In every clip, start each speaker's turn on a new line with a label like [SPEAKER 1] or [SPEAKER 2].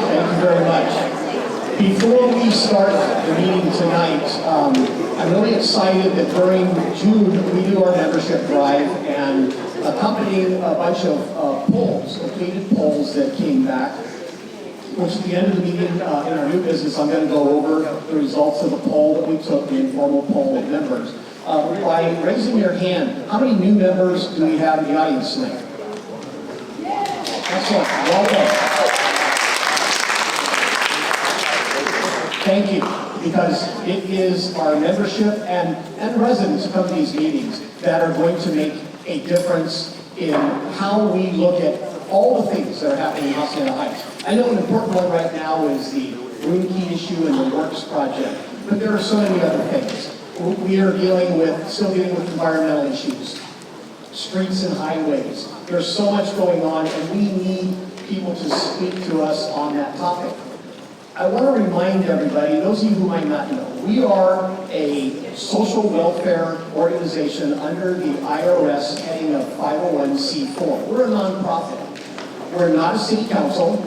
[SPEAKER 1] Thank you very much. Before we start the meeting tonight, I'm really excited that during June we do our membership drive, and accompanying a bunch of polls, completed polls that came back, which at the end of the meeting in our new business, I'm going to go over the results of the poll that we took, the informal poll of members. By raising your hand, how many new members do we have in the audience tonight? Excellent. Welcome. Thank you, because it is our membership and residents who come to these meetings that are going to make a difference in how we look at all the things that are happening in Hacienda Heights. I know an important one right now is the room key issue and the works project, but there are so many other things. We are still dealing with environmental issues, streets and highways. There's so much going on, and we need people to speak to us on that topic. I want to remind everybody, those of you who might not know, we are a social welfare organization under the IRS heading of 501c4. We're a nonprofit. We're not a city council.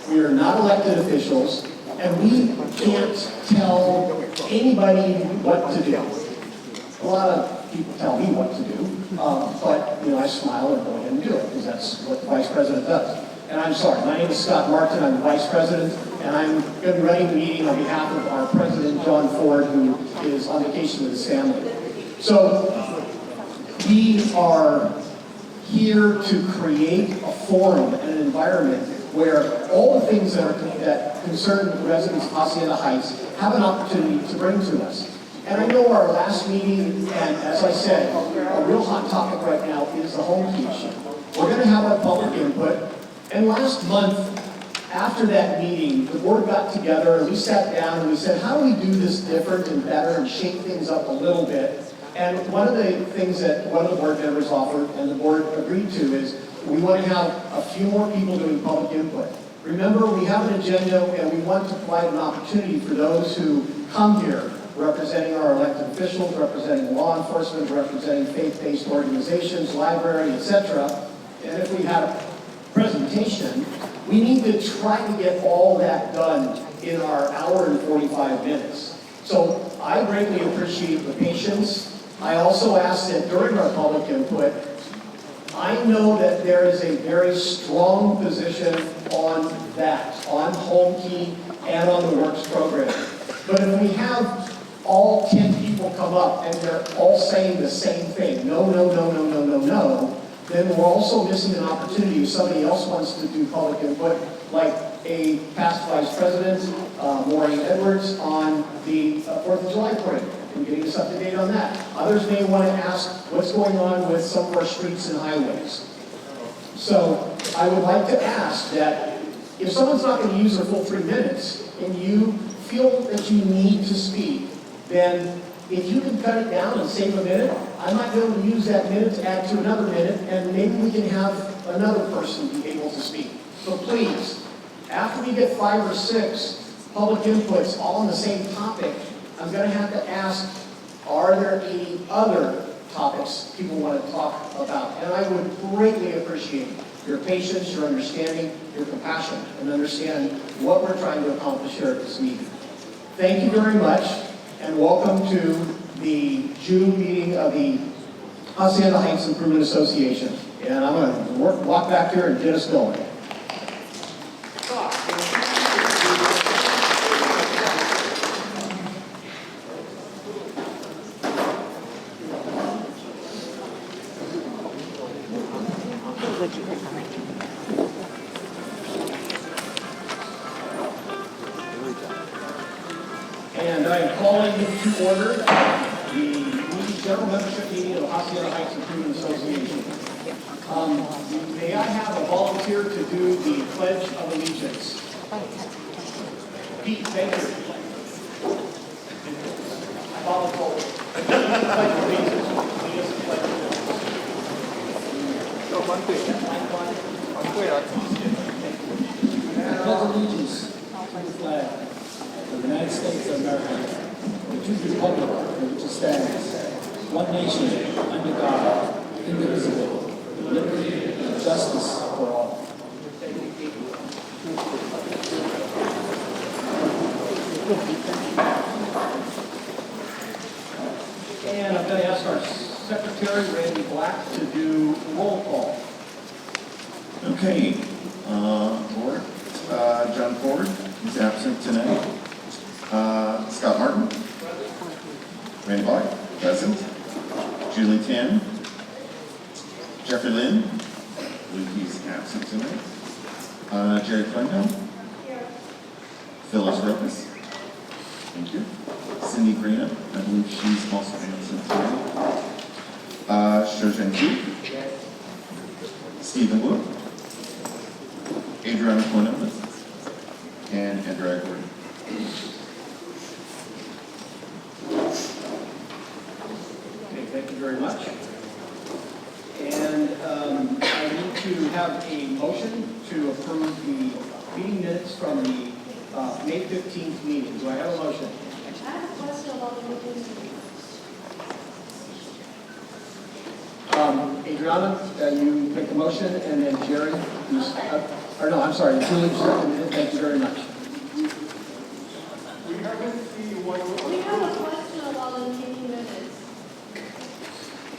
[SPEAKER 1] We are not elected officials. And we can't tell anybody what to do. A lot of people tell me what to do, but I smile and go ahead and do it, because that's what the vice president does. And I'm sorry, my name is Scott Martin, I'm the vice president, and I'm going to be running the meeting on behalf of our president, John Ford, who is on vacation with his family. So, we are here to create a forum and an environment where all the things that concern residents of Hacienda Heights have an opportunity to bring to us. And I know our last meeting, and as I said, a real hot topic right now is the home key issue. We're going to have our public input. And last month, after that meeting, the board got together and we sat down and we said, how do we do this different and better and shake things up a little bit? And one of the things that one of the board members offered and the board agreed to is we want to have a few more people doing public input. Remember, we have an agenda and we want to provide an opportunity for those who come here representing our elected officials, representing law enforcement, representing faith-based organizations, library, etc. And if we had a presentation, we need to try to get all that done in our hour and 45 minutes. So I greatly appreciate the patience. I also ask that during our public input, I know that there is a very strong position on that, on home key and on the works program. But if we have all 10 people come up and they're all saying the same thing, no, no, no, no, no, no, no, then we're also missing an opportunity if somebody else wants to do public input, like a past vice president, Maureen Edwards, on the 4th of July parade, and getting us up to date on that. Others may want to ask what's going on with some of our streets and highways. So I would like to ask that if someone's not going to use their full 3 minutes, and you feel that you need to speak, then if you can cut it down and save a minute, I might be able to use that minute to add to another minute, and maybe we can have another person be able to speak. So please, after we get 5 or 6 public inputs all on the same topic, I'm going to have to ask, are there any other topics people want to talk about? And I would greatly appreciate your patience, your understanding, your compassion, and understand what we're trying to accomplish here at this meeting. Thank you very much, and welcome to the June meeting of the Hacienda Heights Improvement Association. And I'm going to walk back here and get us going. And I am calling to order the general membership meeting of the Hacienda Heights Improvement Association. May I have a volunteer to do the Pledge of Allegiance? Pete, thank you. I volunteer. Pledge of Allegiance. Lead us in Pledge of
[SPEAKER 2] I pledge allegiance to the flag of the United States of America, and to the republic for which it stands, one nation, under God, indivisible, with liberty and justice for all.
[SPEAKER 1] And I'm going to ask our secretary, Randy Black, to do roll call.
[SPEAKER 3] Okay, Board, John Ford, he's absent tonight. Scott Martin. Randy Black, present. Julie Tan. Jeffrey Lynn, I believe he's absent tonight. Jerry Flinthill. Phyllis Rocas. Thank you. Cindy Greena, I believe she's also absent tonight. Shozhen Chu. Stephen Wu. Adriana Cornelius. And Andrea Gordon.
[SPEAKER 1] Okay, thank you very much. And I need to have a motion to approve the meeting minutes from the May 15th meeting. Do I have a motion?
[SPEAKER 4] I have a question about the meeting.
[SPEAKER 1] Adriana, you make the motion, and then Jerry, or no, I'm sorry, Julie seconded it. Thank you very much.
[SPEAKER 4] We have a question about the meeting minutes.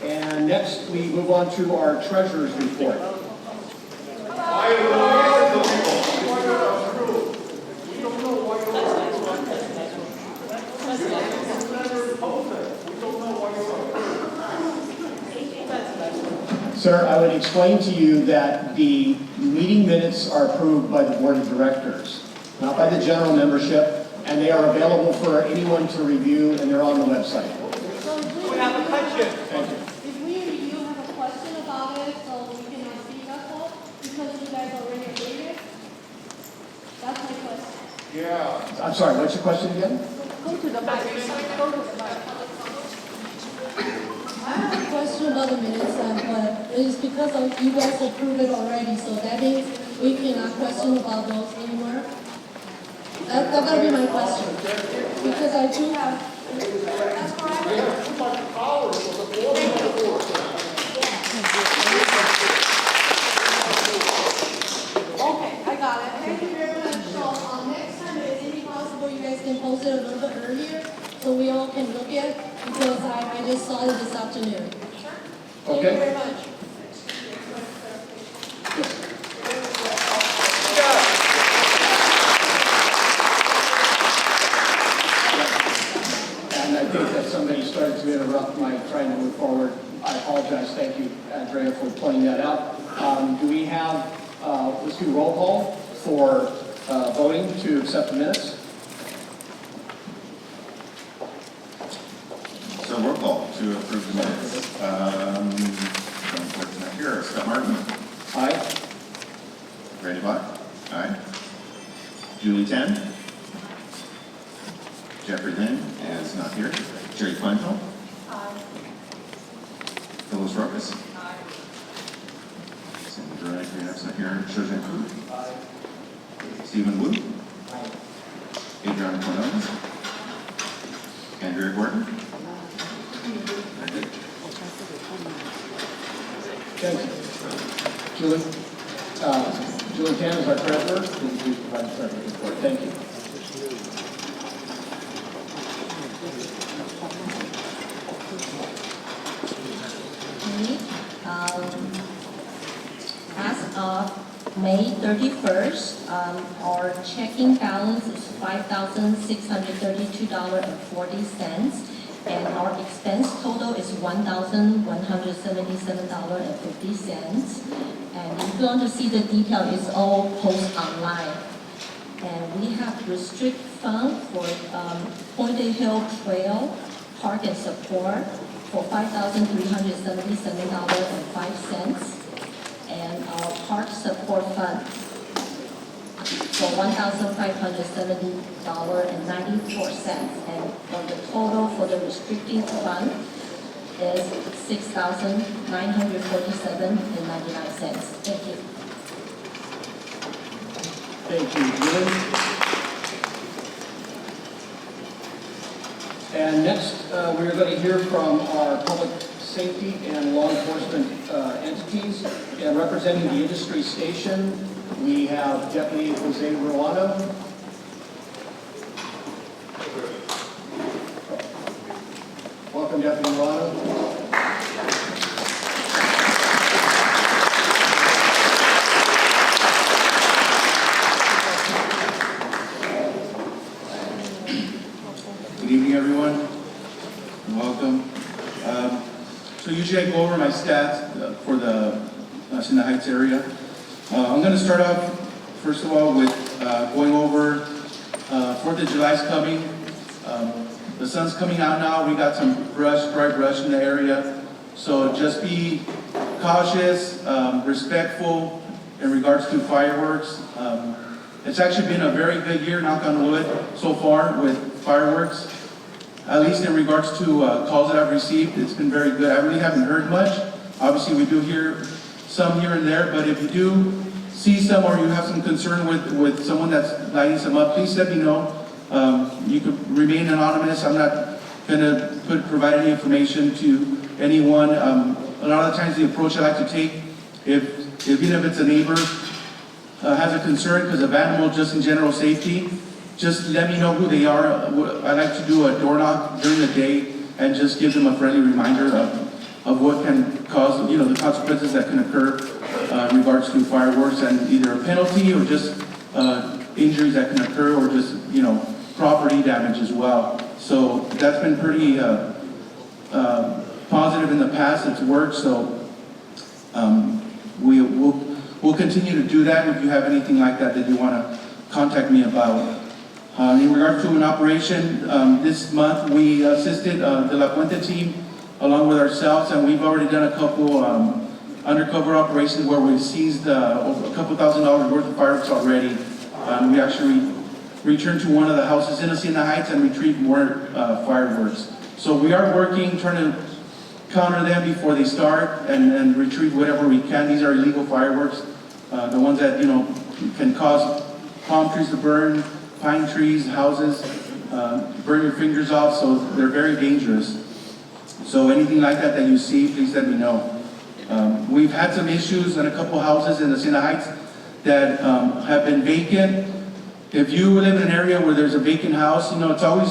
[SPEAKER 1] And next, we move on to our treasurer's report. Sir, I would explain to you that the meeting minutes are approved by the board of directors, not by the general membership, and they are available for anyone to review, and they're on the website.
[SPEAKER 4] So if we
[SPEAKER 1] have a question. Thank you.
[SPEAKER 4] If we review, have a question about it, so we cannot speak up for, because you guys already agreed it? That's my question.
[SPEAKER 1] Yeah. I'm sorry, what's your question again?
[SPEAKER 4] Go to the mic. Go to the mic. I have a question about the minutes, but it's because of you guys approved it already, so that means we cannot question about those anymore. That's gonna be my question, because I do have. That's correct. Okay, I got it. Thank you very much. So next time, is it possible you guys can post it a little bit earlier so we all can look at it? Because I just saw it this afternoon. Sure. Thank you very much.
[SPEAKER 1] And I think that somebody started to interrupt my trying to move forward. I apologize. Thank you, Andrea, for pointing that out. Do we have, let's do roll call for voting to accept the minutes?
[SPEAKER 3] So roll call to approve the minutes. John Ford's not here. Scott Martin.
[SPEAKER 1] Aye.
[SPEAKER 3] Randy Black. Aye. Julie Tan. Jeffrey Lynn is not here. Jerry Kleinfeld.
[SPEAKER 4] Aye.
[SPEAKER 3] Phyllis Rocas.
[SPEAKER 4] Aye.
[SPEAKER 3] Cindy Greenup's not here. Shozhen Chu.
[SPEAKER 1] Aye.
[SPEAKER 3] Stephen Wu.
[SPEAKER 1] Aye.
[SPEAKER 3] Adriana Cornelius. Andrea Gordon. Very good.
[SPEAKER 1] Thank you. Julie Tan is our treasurer. Please provide the treasurer's report. Thank you.
[SPEAKER 5] As of May 31st, our checking balance is $5,632.40, and our expense total is $1,177.50. And if you want to see the detail, it's all posted online. And we have restrict fund for Pointed Hill Trail Park and Support for $5,377.05, and our park support fund for $1,570.94, and for the total for the restricted fund is $6,947.99. Thank you.
[SPEAKER 1] Thank you, Julie. And next, we're going to hear from our public safety and law enforcement entities. And representing the industry station, we have Deputy Jose Ruano.
[SPEAKER 6] evening, everyone. Welcome. So usually I go over my stats for the Hacienda Heights area. I'm going to start off, first of all, with going over 4th of July's coming. The sun's coming out now. We got some brush, dry brush in the area. So just be cautious, respectful in regards to fireworks. It's actually been a very good year, knock on wood, so far with fireworks. At least in regards to calls that I've received, it's been very good. I really haven't heard much. Obviously, we do hear some here and there, but if you do see some or you have some concern with someone that's lighting some up, please let me know. You could remain anonymous. I'm not going to provide any information to anyone. A lot of the times the approach I like to take, even if it's a neighbor, has a concern because of animal, just in general safety, just let me know who they are. I like to do a door knock during the day and just give them a friendly reminder of what can cause, the consequences that can occur in regards to fireworks, and either a penalty or just injuries that can occur, or just, property damage as well. So that's been pretty positive in the past. It's worked, so we'll continue to do that. If you have anything like that you want to contact me about. In regard to an operation, this month we assisted the La Puente team along with ourselves, and we've already done a couple undercover operations where we've seized a couple $1,000s worth of fireworks already. We actually returned to one of the houses in Hacienda Heights and retrieved more fireworks. So we are working, trying to counter them before they start and retrieve whatever we can. These are illegal fireworks, the ones that can cause palm trees to burn, pine trees, houses, burn your fingers off, so they're very dangerous. So anything like that you see, please let me know. We've had some issues in a couple houses in the Hacienda Heights that have been vacant. If you live in an area where there's a vacant house, it's always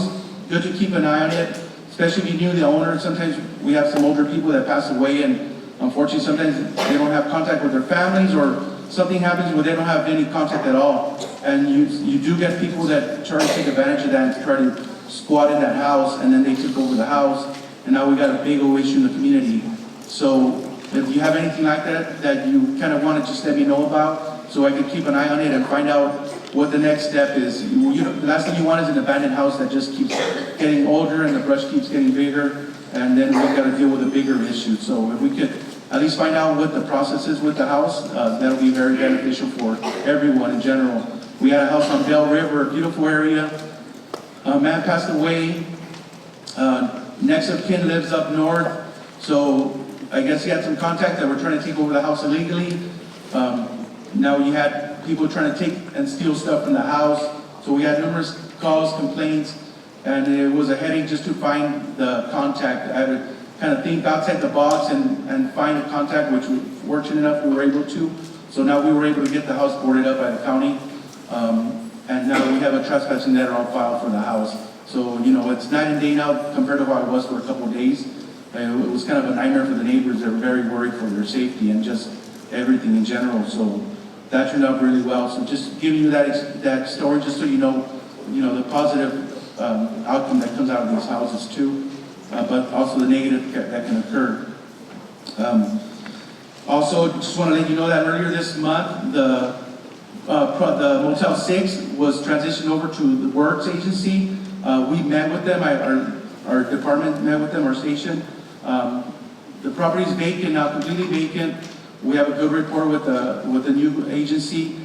[SPEAKER 6] good to keep an eye on it, especially if you knew the owner. Sometimes we have some older people that pass away, and unfortunately sometimes they don't have contact with their families, or something happens where they don't have any contact at all. And you do get people that try to take advantage of that and try to squat in that house, and then they took over the house, and now we got a big old issue in the community. So if you have anything like that you kind of want to just let me know about, so I can keep an eye on it and find out what the next step is. The last thing you want is an abandoned house that just keeps getting older and the brush keeps getting bigger, and then we've got to deal with a bigger issue. So if we could at least find out what the process is with the house, that'll be very beneficial for everyone in general. We had a house on Bell River, a beautiful area. A man passed away. Next of kin lives up north, so I guess he had some contact that were trying to take over the house illegally. Now you had people trying to take and steal stuff from the house. So we had numerous calls, complaints, and it was a headache just to find the contact. I had to kind of think outside the box and find a contact, which we fortunate enough we were able to. So now we were able to get the house boarded up by the county. And now we have a trespassing letter on file for the house. So, it's night and day now compared to how it was for a couple of days. It was kind of a nightmare for the neighbors. They were very worried for their safety and just everything in general. So that turned out really well. So just giving you that story, just so you know the positive outcome that comes out of these houses too, but also the negative that can occur. Also, just want to let you know that earlier this month, the Motel 6 was transitioned over to the Works Agency. We met with them. Our department met with them, our station. The property is vacant now, completely vacant. We have a good rapport with the new agency.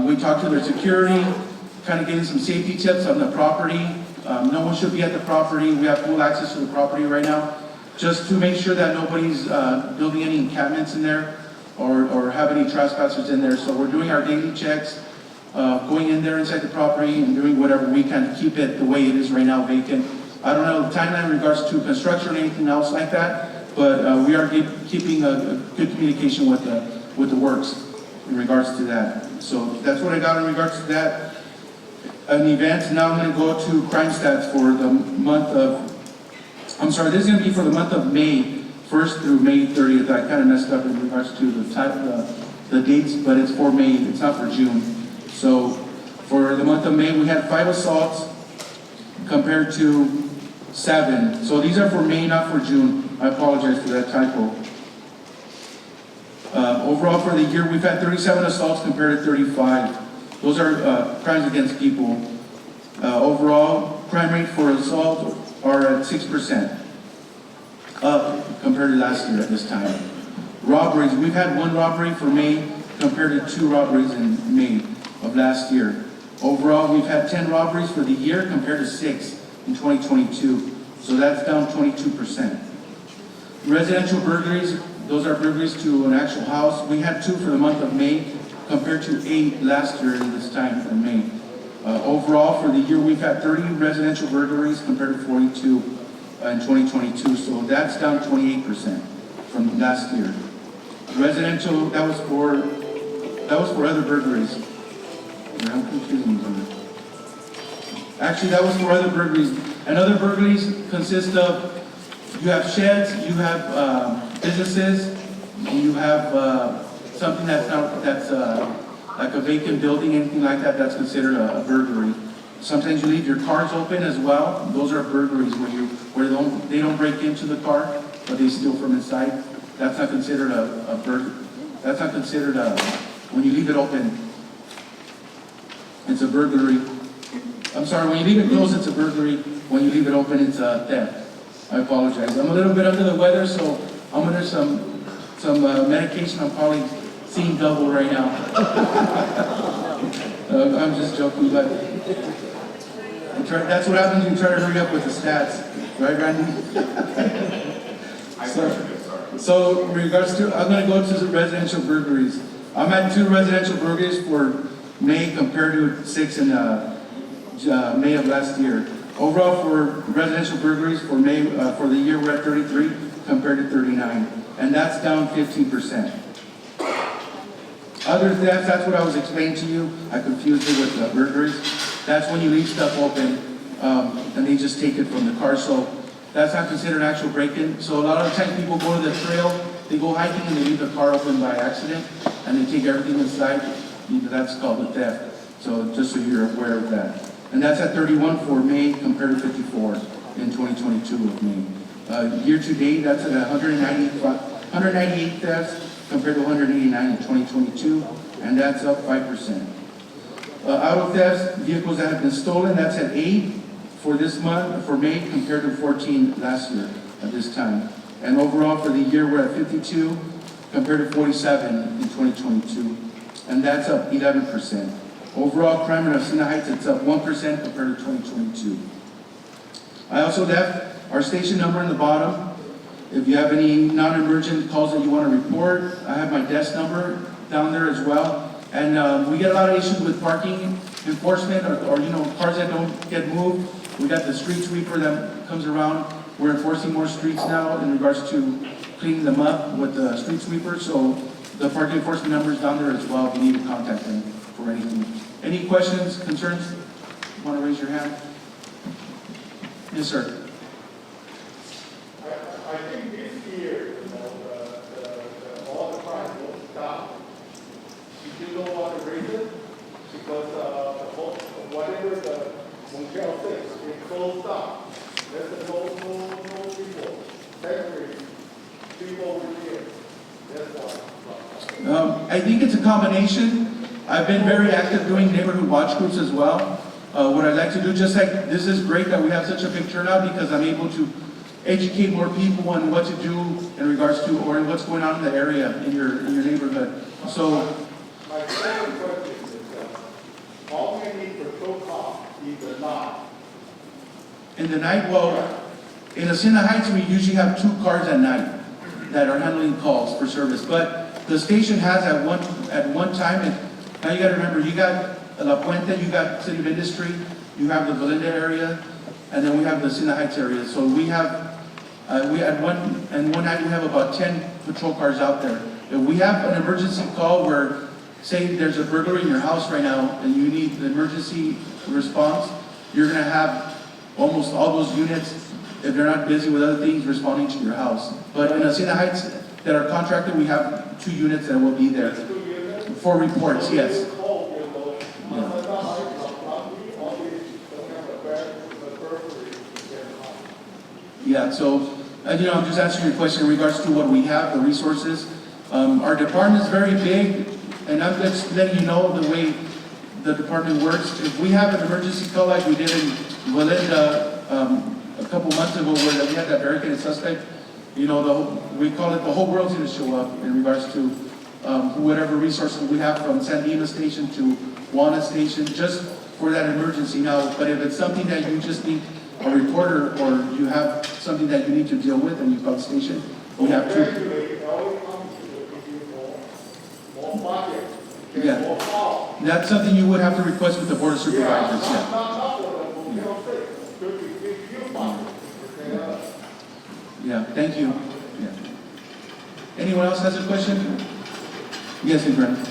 [SPEAKER 6] We talked to their security, kind of gave them some safety tips on the property. No one should be at the property. We have full access to the property right now, just to make sure that nobody's building any encampments in there or have any trespassers in there. So we're doing our daily checks, going in there inside the property and doing whatever we can to keep it the way it is right now, vacant. I don't know the timeline in regards to construction or anything else like that, but we are keeping a good communication with the works in regards to that. So that's what I got in regards to that. An event. Now I'm going to go to crime stats for the month of, this is going to be for the month of May 1st through May 30th. I kind of messed up in regards to the dates, but it's for May, it's not for June. So for the month of May, we had 5 assaults compared to 7. So these are for May, not for June. I apologize for that typo. Overall for the year, we've had 37 assaults compared to 35. Those are crimes against people. Overall, crime rate for assault are at 6%, up compared to last year at this time. Robberies, we've had 1 robbery for May compared to 2 robberies in May of last year. Overall, we've had 10 robberies for the year compared to 6 in 2022. So that's down 22%. Residential burglaries, those are burglaries to an actual house. We had 2 for the month of May compared to 8 last year in this time in May. Overall, for the year, we've had 30 residential burglaries compared to 42 in 2022. So that's down 28% from last year. Residential, that was for other burglaries. I'm confusing them. Actually, that was for other burglaries. And other burglaries consist of, you have sheds, you have businesses, you have something that's like a vacant building, anything like that, that's considered a burglary. Sometimes you leave your cars open as well. Those are burglaries where they don't break into the car, but they steal from inside. That's not considered a burglary. That's not considered when you leave it open, it's a burglary. I'm sorry, when you leave it closed, it's a burglary. When you leave it open, it's a theft. I apologize. I'm a little bit under the weather, so I'm under some medication. I'm probably seeing double right now. I'm just joking, but that's what happens when you try to hurry up with the stats. Right, Randy? So in regards to, I'm going to go to the residential burglaries. I'm at 2 residential burglaries for May compared to 6 in May of last year. Overall for residential burglaries for May, for the year, we're at 33 compared to 39. And that's down 15%. Other thefts, that's what I was explaining to you. I confused it with burglaries. That's when you leave stuff open and they just take it from the car. So that's not considered actual break-in. So a lot of the times people go to the trail, they go hiking and they leave the car open by accident and they take everything inside. That's called a theft. So just so you're aware of that. And that's at 31 for May compared to 54 in 2022 of May. Year to date, that's at 198 thefts compared to 189 in 2022, and that's up 5%. Auto thefts, vehicles that have been stolen, that's at 8 for this month, for May, compared to 14 last year at this time. And overall for the year, we're at 52 compared to 47 in 2022, and that's up 11%. Overall crime in Hacienda Heights, it's up 1% compared to 2022. I also left our station number in the bottom. If you have any non-emergent calls that you want to report, I have my desk number down there as well. And we get a lot of issues with parking enforcement or cars that don't get moved. We got the street sweeper that comes around. We're enforcing more streets now in regards to cleaning them up with the street sweeper. So the parking enforcement number is down there as well if you need to contact them for anything. Any questions, concerns? Want to raise your hand? Yes, sir.
[SPEAKER 7] I think this year, all the crime will stop. If you know what the reason, because whatever the motel says, it closed up. There's no people. Every people will be here. That's why.
[SPEAKER 6] I think it's a combination. I've been very active doing neighborhood watch groups as well. What I'd like to do, just like this is great that we have such a big turnout because I'm able to educate more people on what to do in regards to or what's going on in the area in your neighborhood. So
[SPEAKER 7] My second question is, how many patrol cars in the night?
[SPEAKER 6] in the night, well, in Hacienda Heights, we usually have 2 cars at night that are handling calls for service. But the station has at one time, and now you got to remember, you got La Puente, you got City of Industry, you have the Belinda area, and then we have the Hacienda Heights area. So we have, one night we have about 10 patrol cars out there. If we have an emergency call where, say there's a burglary in your house right now and you need the emergency response, you're going to have almost all those units, if they're not busy with other things, responding to your house. But in Hacienda Heights that are contracted, we have 2 units that will be there for reports, yes. Yeah, so, I'm just answering your question in regards to what we have, the resources. Our department is very big, and I'm just letting you know the way the department works. If we have an emergency call like we did in Hacienda a couple months ago where we had that barricaded suspect, we call it the whole world's going to show up in regards to whatever resources we have from San Dimas Station to Juana Station, just for that emergency now. But if it's something that you just need a reporter or you have something that you need to deal with and you call the station, we have to.
[SPEAKER 7] It always comes to give you more budget,
[SPEAKER 6] Yeah.
[SPEAKER 7] more power.
[SPEAKER 6] That's something you would have to request with the Board of Supervisors, yeah.
[SPEAKER 7] Not for the motel six, should be give you money.
[SPEAKER 6] Yeah, thank you. Yeah. Anyone else has a question? Yes, Ingrid.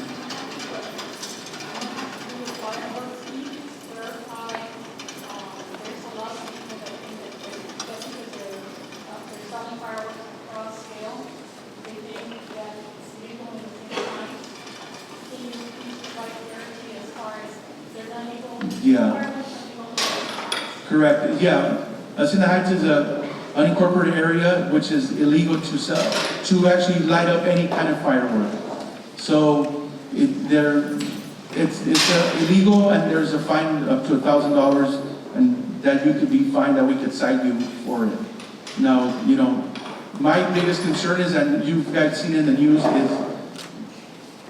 [SPEAKER 6] Yeah. Correct. Yeah. Hacienda Heights is a unincorporated area which is illegal to sell, to actually light up any kind of firework. So it's illegal, and there's a fine up to $1,000, and that you could be fined, that we could cite you for it. Now, my biggest concern is, and you guys seen in the news, is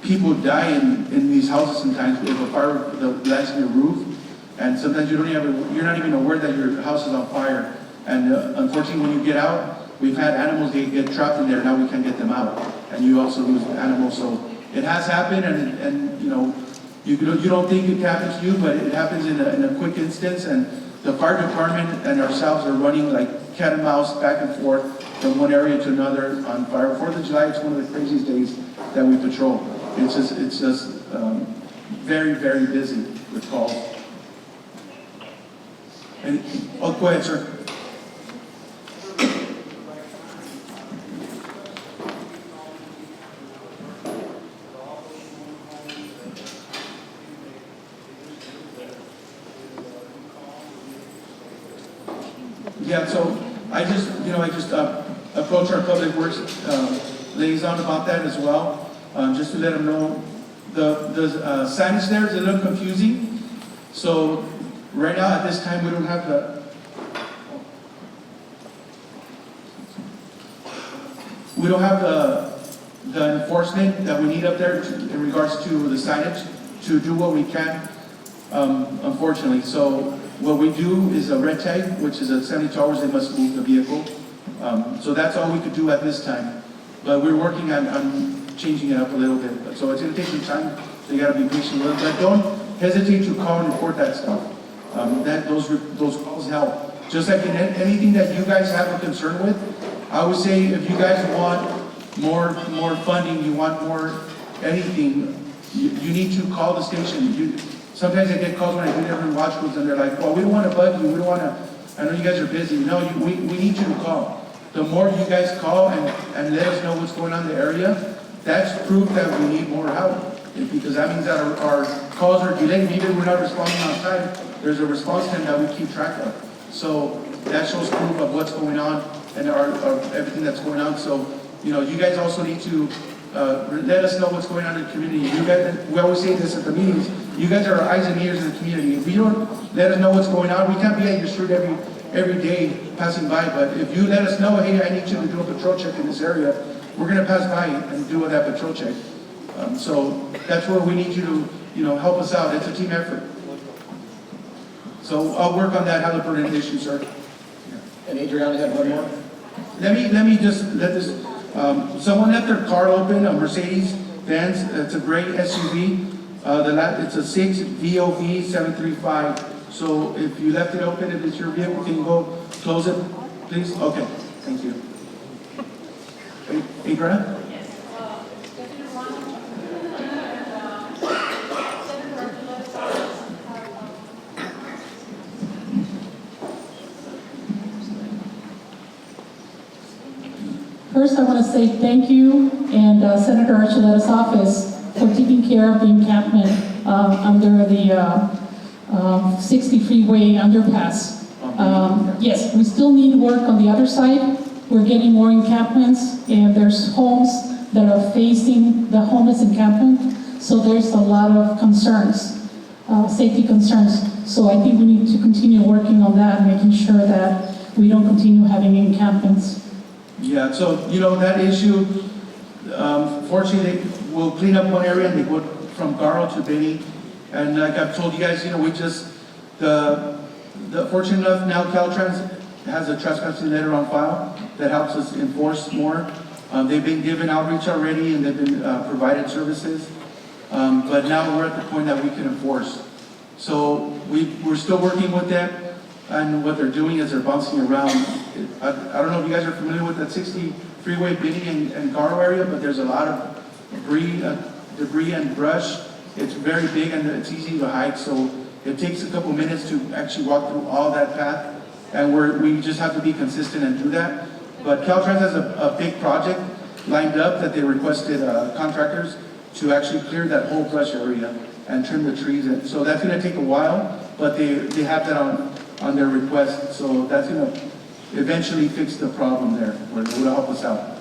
[SPEAKER 6] people die in these houses sometimes if a fire lands in your roof, and sometimes you're not even aware that your house is on fire. And unfortunately, when you get out, we've had animals get trapped in there. Now we can't get them out, and you also lose animals. So it has happened, and you don't think it can happen to you, but it happens in a quick instance. And the fire department and ourselves are running like cat and mouse back and forth from one area to another on fire. 4th of July, it's one of the craziest days that we patrol. It's just very, very busy with calls. And go ahead, sir. Yeah, so I just approached our public works liaison about that as well, just to let them know the signage there is a little confusing. So right now at this time we don't have the enforcement that we need up there in regards to the signage to do what we can, unfortunately. So what we do is a red tag, which is at 72 hours they must move the vehicle. So that's all we could do at this time. But we're working on changing it up a little bit. So it's going to take some time, so you got to be patient with it. But don't hesitate to call and report that stuff. Those calls help. Just like in anything that you guys have a concern with, I would say if you guys want more funding, you want more anything, you need to call the station. Sometimes I get calls when I do different watch groups and they're like, well, we don't want to bug you, we don't want to, I know you guys are busy. No, we need you to call. The more you guys call and let us know what's going on in the area, that's proof that we need more help. Because that means that our calls are delayed, even if we're not responding on time, there's a response time that we keep track of. So that shows proof of what's going on and of everything that's going on. So, you guys also need to let us know what's going on in the community. You guys, we always say this at the meetings, you guys are our eyes and ears in the community. If you don't let us know what's going on, we can't be at your street every day passing by. But if you let us know, hey, I need you to do a patrol check in this area, we're going to pass by and do that patrol check. So that's where we need you to, help us out. It's a team effort. So I'll work on that Halliburton issue, sir.
[SPEAKER 1] And Adriana had one more.
[SPEAKER 6] Let me just let this. Someone left their car open, a Mercedes Benz. It's a gray SUV. It's a 6 VOV 735. So if you left it open, if it's your vehicle, can you go close it, please? Okay, thank you. Adriana?
[SPEAKER 8] First, I want to say thank you and Senator Archuleta's office for taking care of the encampment under the 60 Freeway underpass. Yes, we still need work on the other side. We're getting more encampments, and there's homes that are facing the homeless encampment, so there's a lot of concerns, safety concerns. So I think we need to continue working on that, making sure that we don't continue having encampments.
[SPEAKER 6] Yeah, so, that issue, fortunately, we'll clean up one area and they go from Garo to Benny. And like I've told you guys, we just, fortunate enough, now Caltrans has a trespassing letter on file that helps us enforce more. They've been given outreach already and they've been provided services. But now we're at the point that we can enforce. So we're still working with them, and what they're doing is they're bouncing around. I don't know if you guys are familiar with that 60 Freeway Benny and Garo area, but there's a lot of debris and brush. It's very big and it's easy to hike, so it takes a couple minutes to actually walk through all that path, and we just have to be consistent and do that. But Caltrans has a big project lined up that they requested contractors to actually clear that whole brush area and trim the trees. And so that's going to take a while, but they have that on their request. So that's going to eventually fix the problem there, or it will help us out.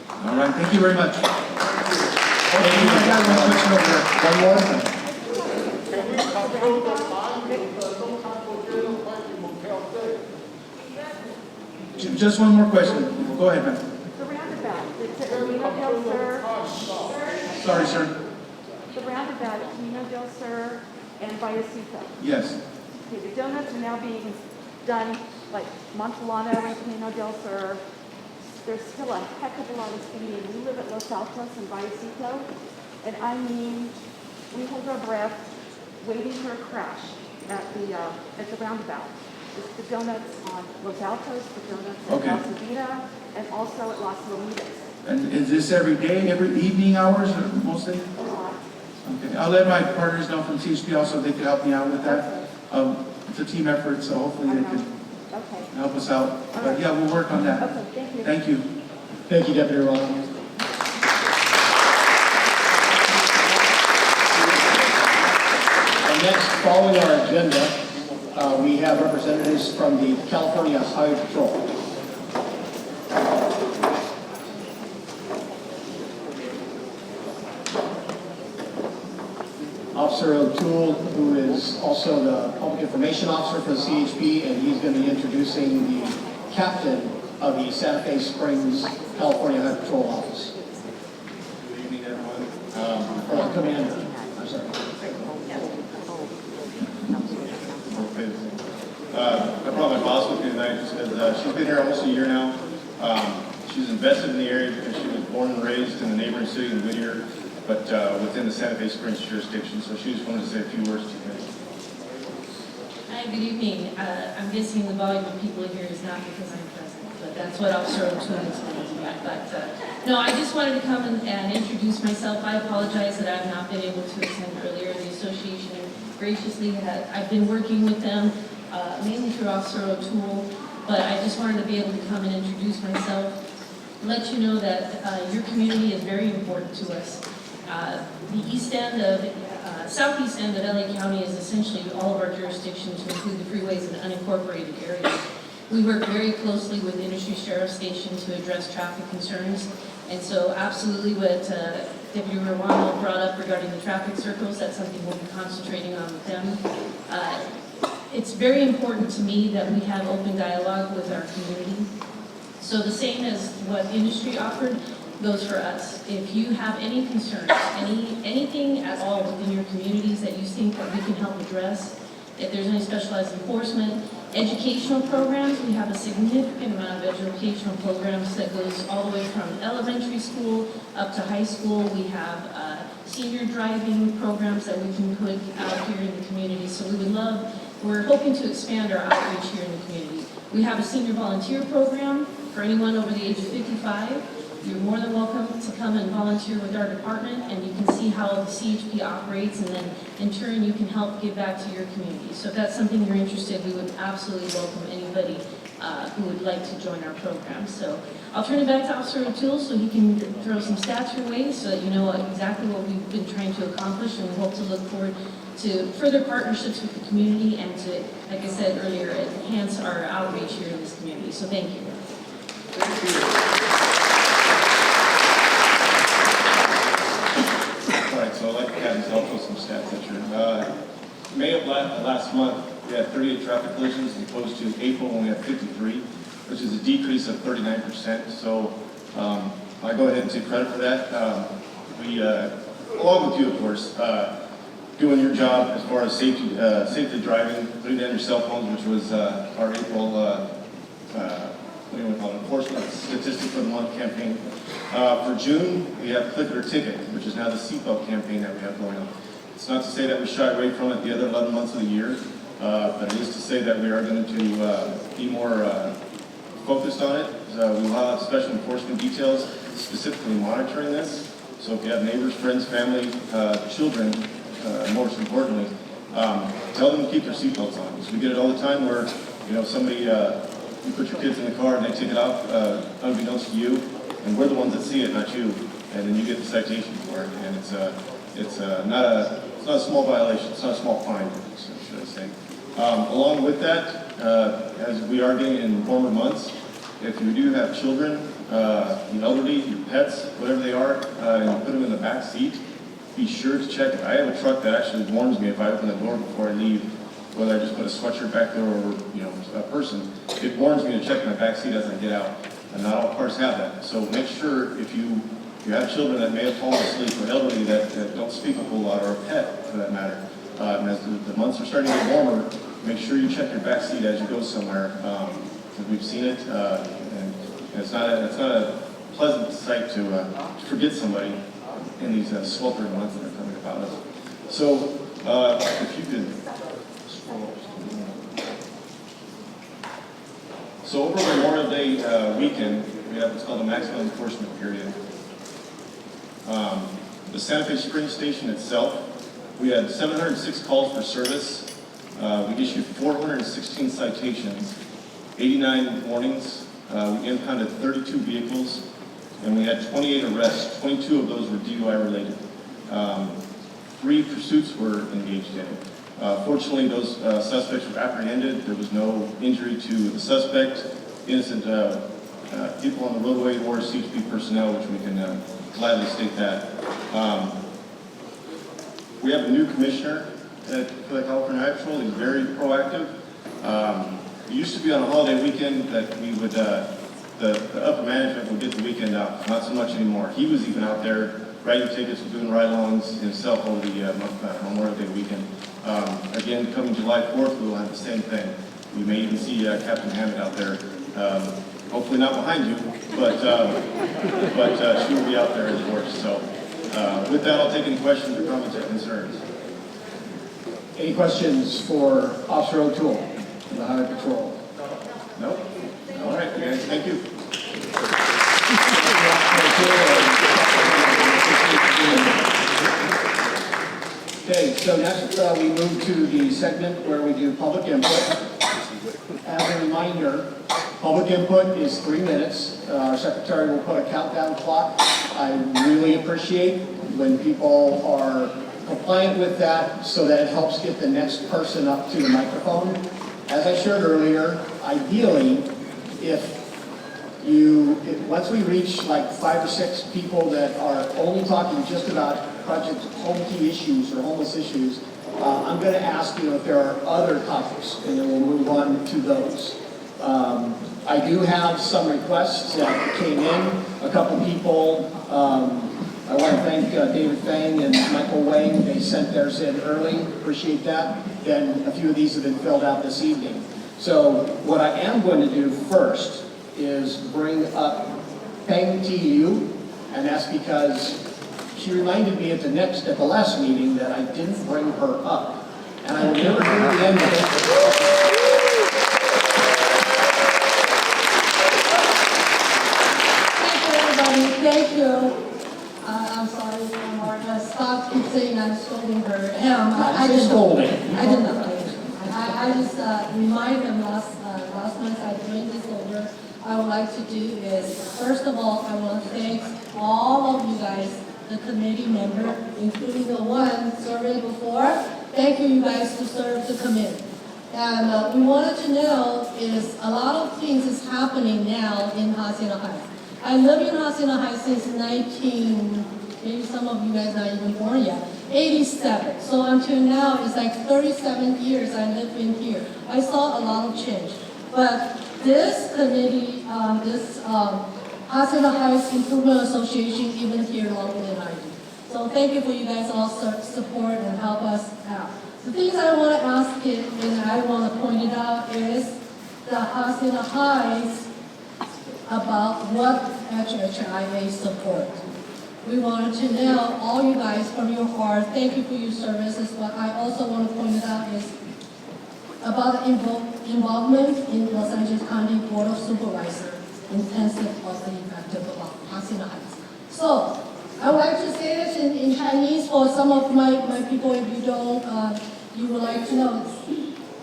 [SPEAKER 6] All right, thank you very much. Thank you. I got one question over there.
[SPEAKER 1] One more?
[SPEAKER 7] Can we control the line because sometimes we'll get them like in Motel 6?
[SPEAKER 6] Just one more question. Go ahead, ma'am.
[SPEAKER 9] The roundabout, it's at Camino del Sur.
[SPEAKER 6] Sorry, sir.
[SPEAKER 9] The roundabout at Camino del Sur and Vallecito.
[SPEAKER 6] Yes.
[SPEAKER 9] Okay, the donuts are now being done like Montellano and Camino del Sur. There's still a heck of a lot of speeding. We live at Los Altos and Vallecito, and I mean, we hold our breath waiting for a crash at the roundabout. It's the donuts on Los Altos, the donuts at La Sabina, and also at Las Lomitas.
[SPEAKER 6] And is this every day, every evening hours, or mostly? Okay, I'll let my partners know from CHP also, they could help me out with that. It's a team effort, so hopefully they can help us out. But yeah, we'll work on that.
[SPEAKER 9] Okay, thank you.
[SPEAKER 6] Thank you.
[SPEAKER 1] Thank you, Deputy Ron. Next, following our agenda, we have representatives from the California Highway Patrol. Officer O'Toole, who is also the Public Information Officer for the CHP, and he's going to be introducing the captain of the Santa Fe Springs, California Highway Patrol Office.
[SPEAKER 10] Good evening, everyone.
[SPEAKER 1] Or the commander, I'm sorry.
[SPEAKER 10] I brought my boss with me tonight just because she's been here almost a year now. She's invested in the area because she was born and raised in the neighboring city of Whittier, but within the Santa Fe Springs jurisdiction. So she just wanted to say a few words to you guys.
[SPEAKER 5] Hi, good evening. I'm guessing the volume of people here is not because I'm present, but that's what Officer O'Toole explained to me. But no, I just wanted to come and introduce myself. I apologize that I've not been able to attend earlier. The association graciously I've been working with them, mainly through Officer O'Toole, but I just wanted to be able to come and introduce myself, let you know that your community is very important to us. The southeast end of LA County is essentially all of our jurisdiction, to include the freeways and unincorporated areas. We work very closely with Industry Sheriff Station to address traffic concerns, and so absolutely what Deputy Ruano brought up regarding the traffic circles, that's something we'll be concentrating on with them. It's very important to me that we have open dialogue with our community. So the same as what industry offered goes for us. If you have any concerns, anything at all within your communities that you think that we can help address, if there's any specialized enforcement, educational programs, we have a significant amount of educational programs that goes all the way from elementary school up to high school. We have senior driving programs that we can put out here in the community. So we're hoping to expand our outreach here in the community. We have a senior volunteer program for anyone over the age of 55. You're more than welcome to come and volunteer with our department, and you can see how the CHP operates, and then in turn you can help give back to your community. So if that's something you're interested in, we would absolutely welcome anybody who would like to join our program. So I'll turn it back to Officer O'Toole so he can throw some stats your way so that you know exactly what we've been trying to accomplish, and we hope to look forward to further partnerships with the community and to, like I said earlier, enhance our outreach here in this community. So thank you.
[SPEAKER 10] All right, so I'd like to have also some stats at you. May of last month, we had 38 traffic collisions as opposed to April when we had 53, which is a decrease of 39%. So I go ahead and take credit for that. We, along with you, of course, doing your job as far as safely driving, putting down your cell phones, which was our April, what do you want to call it, enforcement statistic for the month campaign. For June, we have Click It or Ticket, which is now the seatbelt campaign that we have going on. It's not to say that we shy away from it the other 11 months of the year, but it is to say that we are going to be more focused on it. We will have special enforcement details specifically monitoring this. So if you have neighbors, friends, family, children, most importantly, tell them to keep their seatbelts on. Because we get it all the time where, you know, somebody, you put your kids in the car and they take it off unbeknownst to you, and we're the ones that see it, not you, and then you get the citation for it. And it's not a small violation, it's not a small fine, should I say. Along with that, as we are getting in warmer months, if you do have children, the elderly, your pets, whatever they are, and you put them in the back seat, be sure to check it. I have a truck that actually warns me if I open the door before I leave, whether I just put a sweatshirt back there or, you know, a person. It warns me to check my back seat as I get out, and not all cars have that. So make sure if you have children that may have fallen asleep, or elderly that don't speak a whole lot, or a pet for that matter, and as the months are starting to get warmer, make sure you check your back seat as you go somewhere. Because we've seen it, and it's not a pleasant sight to forget somebody in these sweltering months that are coming about us. So if you could scroll up. So over Memorial Day weekend, we have what's called a maximum enforcement period. The Santa Fe Springs station itself, we had 706 calls for service. We issued 416 citations, 89 warnings. We impounded 32 vehicles, and we had 28 arrests. 22 of those were DUI related. 3 pursuits were engaged in. Fortunately, those suspects were apprehended. There was no injury to the suspect, innocent people on the roadway, or CHP personnel, which we can gladly state that. We have a new commissioner for the California Highway Patrol. He's very proactive. It used to be on a holiday weekend that we would, the upper management would get the weekend out. Not so much anymore. He was even out there writing tickets and doing ride-alongs himself over the Memorial Day weekend. Again, coming July 4th, we will have the same thing. We may even see Captain Hammond out there. Hopefully not behind you, but she will be out there, of course. So with that, I'll take any questions or comments or concerns.
[SPEAKER 1] Any questions for Officer O'Toole from the Highway Patrol?
[SPEAKER 10] No? All right, guys, thank you.
[SPEAKER 1] Okay, so next we move to the segment where we do public input. As a reminder, public input is 3 minutes. Our secretary will put a countdown clock. I really appreciate when people are compliant with that so that it helps get the next person up to the microphone. As I shared earlier, ideally, once we reach like 5 or 6 people that are only talking just about Project Home Key issues or homeless issues, I'm going to ask you if there are other topics, and then we'll move on to those. I do have some requests that came in. A couple people, I want to thank David Fang and Michael Wang. They sent theirs in early. Appreciate that. Then a few of these have been filled out this evening. So what I am going to do first is bring up Peng T.U., and that's because she reminded me at the last meeting that I didn't bring her up. And I will never do the end of it.
[SPEAKER 4] Thank you, everybody. Thank you. I'm sorry, Martha. Stop keep saying I'm scolding her. I didn't know. I didn't know. I just remind them last month I bring this over. I would like to do is, first of all, I want to thank all of you guys, the committee member, including the one surveyed before, thank you guys to serve the committee. And we wanted to know is a lot of things is happening now in Hacienda Heights. I live in Hacienda Heights since maybe some of you guys not even born yet, 87. So until now, it's like 37 years I lived in here. I saw a lot of change. But this committee, Hacienda Heights Improvement Association, even here longer than I do. So thank you for you guys all support and help us out. The things I want to ask it, and I want to point it out, is the Hacienda Heights about what HHIA support. We wanted to know, all you guys from your heart, thank you for your services. What I also want to point it out is about involvement in Los Angeles County Board of Supervisors, intensive, cost effective about Hacienda Heights. So I would like to say this in Chinese for some of my people, if you don't, you would like to know.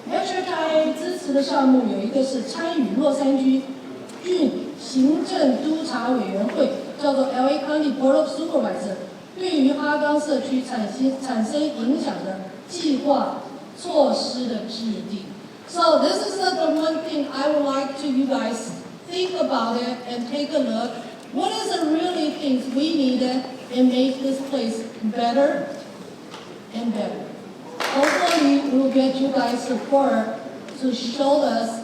[SPEAKER 4] HHIA 支持的项目有一个是参与洛杉矶郡行政督察委员会，叫做 LA County Board of Supervisors， 对于哈冈社区产生影响的计划措施的制定。So this is the one thing I would like to you guys think about it and take a look. What is the really things we needed and make this place better and better? Hopefully we'll get you guys support to show us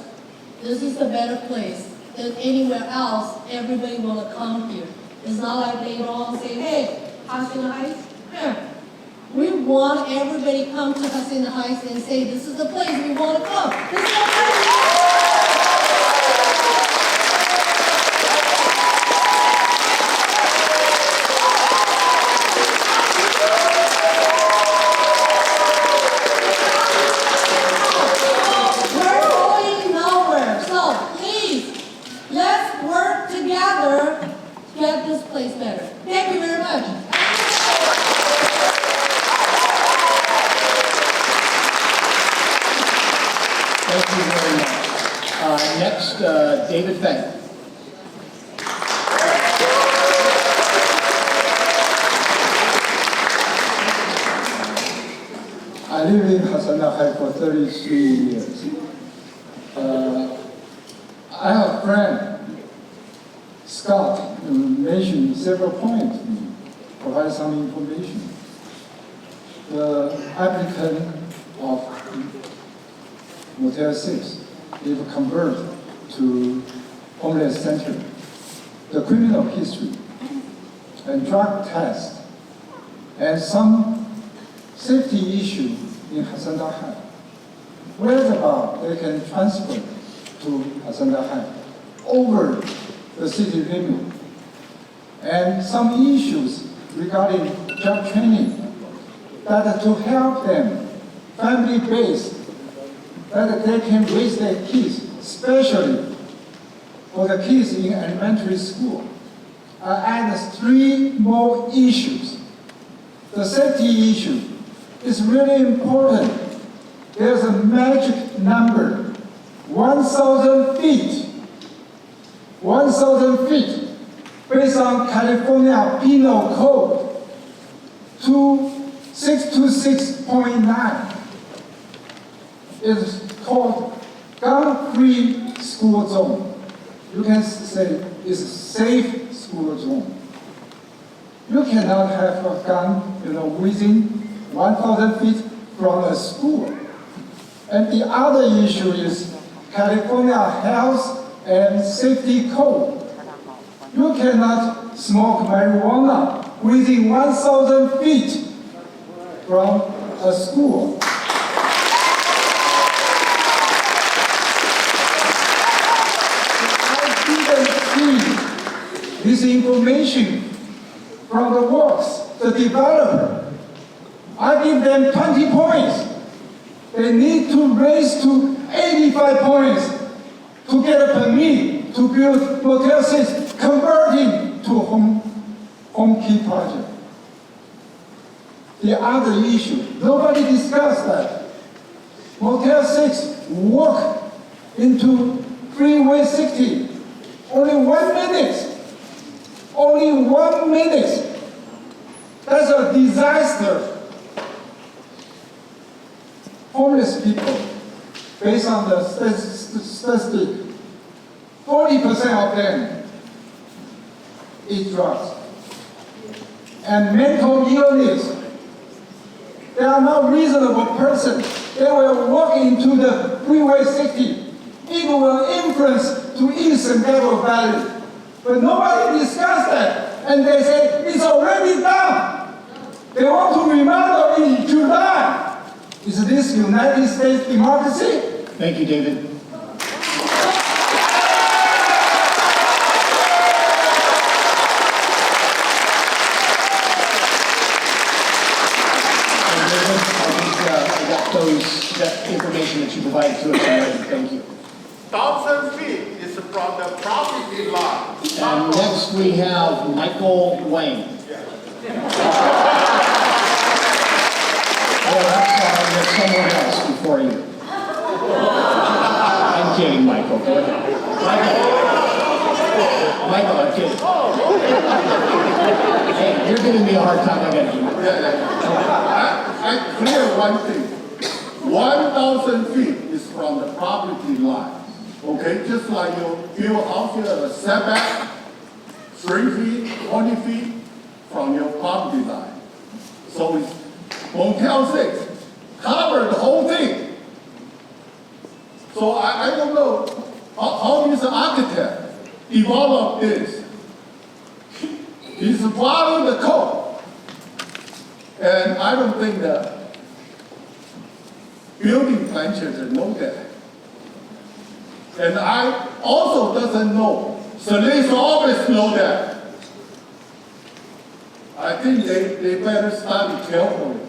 [SPEAKER 4] this is the better place than anywhere else. Everybody will come here. It's not like they don't say, hey, Hacienda Heights, we want everybody come to Hacienda Heights and say, this is the place we want to come. This is the place. Get this place better. Thank you very much.
[SPEAKER 1] Thank you very much. Next, David Feng.
[SPEAKER 11] I live in Hacienda Heights for 33 years. I have a friend, Scott, mentioned several points to me, provide some information. The applicant of Motel 6, if converted to homeless center, the criminal history and drug test, and some safety issue in Hacienda Heights. Whereabouts they can transfer to Hacienda Heights over the city limit. And some issues regarding job training that to help them, family-based, that they can raise their kids, especially for the kids in elementary school. I add 3 more issues. The safety issue is really important. There's a magic number, 1,000 feet. 1,000 feet, based on California Penal Code 626.9. It's called gun-free school zone. You can say it's a safe school zone. You cannot have a gun, within 1,000 feet from a school. And the other issue is California Health and Safety Code. You cannot smoke marijuana within 1,000 feet from a school. I didn't see this information from the works, the developer. I give them 20 points. They need to raise to 85 points to get a permit to build Motel 6, converting to home key project. The other issue, nobody discussed that. Motel 6 walk into Freeway 60, only 1 minute. Only 1 minute. That's a disaster. homeless people, based on the statistic, 40% of them eat drugs. And mental illness, they are not reasonable person. They will walk into the Freeway 60. It will influence to innocent Devil Valley. But nobody discussed that. And they say, it's already done. They want to remodel in July. Is this United States democracy?
[SPEAKER 1] Thank you, David. That information that you provided to us already. Thank you.
[SPEAKER 7] 1,000 feet is from the property line.
[SPEAKER 1] And next we have Michael Wayne. Oh, I'm sorry, there's someone else before you. I'm kidding, Michael. Go ahead. Michael, I'm kidding. Hey, you're giving me a hard time. I got you.
[SPEAKER 7] I clear one thing. 1,000 feet is from the property line. Okay, just like you build house here, a setback, 3 feet, 20 feet from your property line. So it's Motel 6, cover the whole thing. So I don't know how this architect developed this. He's following the code. And I don't think that building planters know that. And I also doesn't know. So they always know that. I think they better study carefully.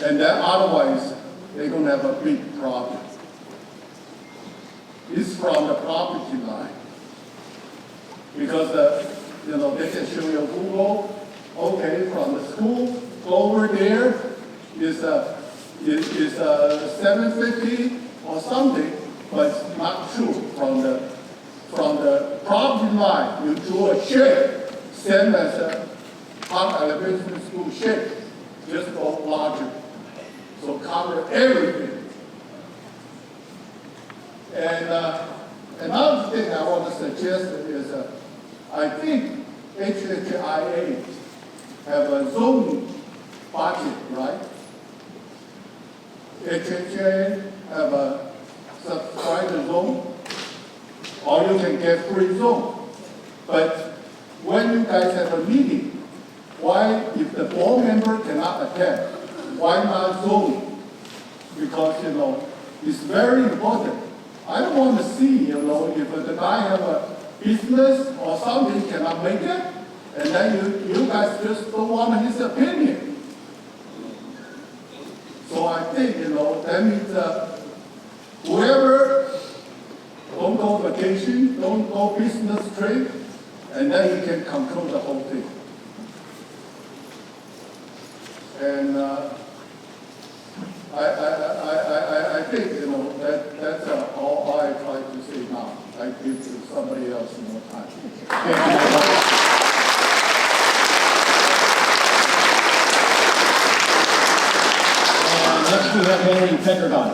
[SPEAKER 7] And then otherwise, they're going to have a big problem. It's from the property line. Because, they can show you Google, okay, from the school over there is 750 or something, but it's not true. From the property line, you do a shape, same as a hot elevation school shape, just go larger. So cover everything. And another thing I want to suggest is, I think HHIA have a zoning budget, right? HHIA have a subscriber zone, or you can get free zone. But when you guys have a meeting, why, if the board member cannot attend, why not zoning? Because, it's very important. I don't want to see, if the guy have a business or something cannot make it, and then you guys just don't want his opinion. So I think, that means whoever don't go vacation, don't go business trip, and then you can control the whole thing. And I think, that's all I try to say now. I give to somebody else more time.
[SPEAKER 1] And next we have Henry Peckergon.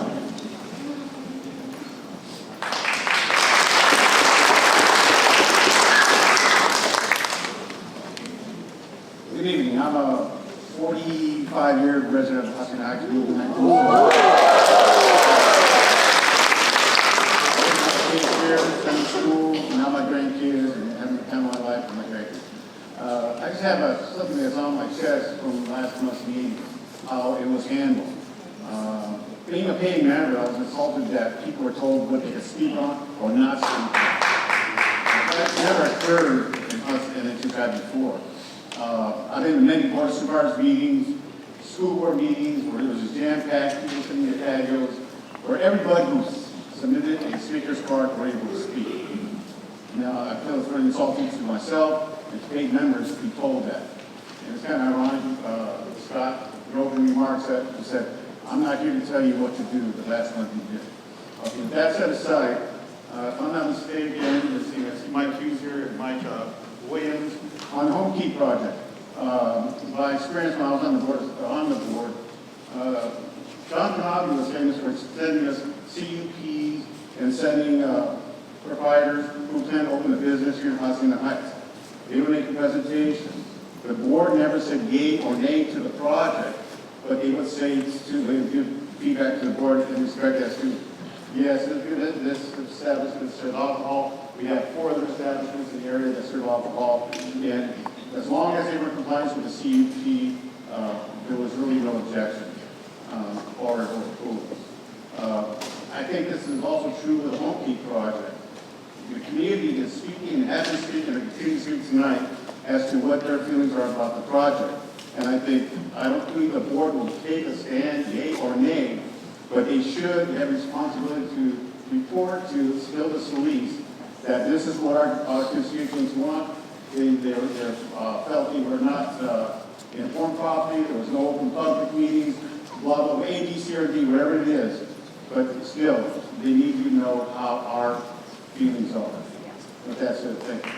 [SPEAKER 12] Good evening. I'm a 45-year resident of Hacienda Heights. From school, now my grandkids, and having my life and my grandkids. I just have something that's on my chest from last month's meeting, how it was handled. Being a paying member, I was insulted that people were told what they could speak on or not speak on. That's never occurred in us in the 2000 before. I've been to many board of supervisors meetings, school board meetings, where it was just jam-packed, people sitting in their patios, where everybody who submitted a speaker's card were able to speak. Now, I feel it's very insulting to myself and to paid members to be told that. And it's kind of ironic, Scott wrote in remarks that he said, I'm not here to tell you what to do, the last month you did. Okay, with that set aside, if I'm not mistaken, let's see, I see Mike Hughes here and Mike Williams on the Home Key project. By experience when I was on the board, John Hobby was famous for sending us CUPs and sending providers who plan to open a business here in Hacienda Heights. They would make a presentation. The board never said yay or nay to the project, but they would say they would give feedback to the board in respect as to, yes, this establishment serves alcohol. We have 4 other establishments in the area that serve alcohol, and as long as they were in compliance with the CUP, there was really no objection or approvals. I think this is also true with the Home Key project. The community is speaking and has been speaking and continuing to speak tonight as to what their feelings are about the project. And I don't think the board will take a stand, yay or nay, but they should have responsibility to report to Hilda Solis that this is what our constituents want. They felt they were not informed properly, there was no open public meetings, blah, blah, A, B, C, or D, whatever it is. But still, they need to know how our feelings are. But that's it, thank you.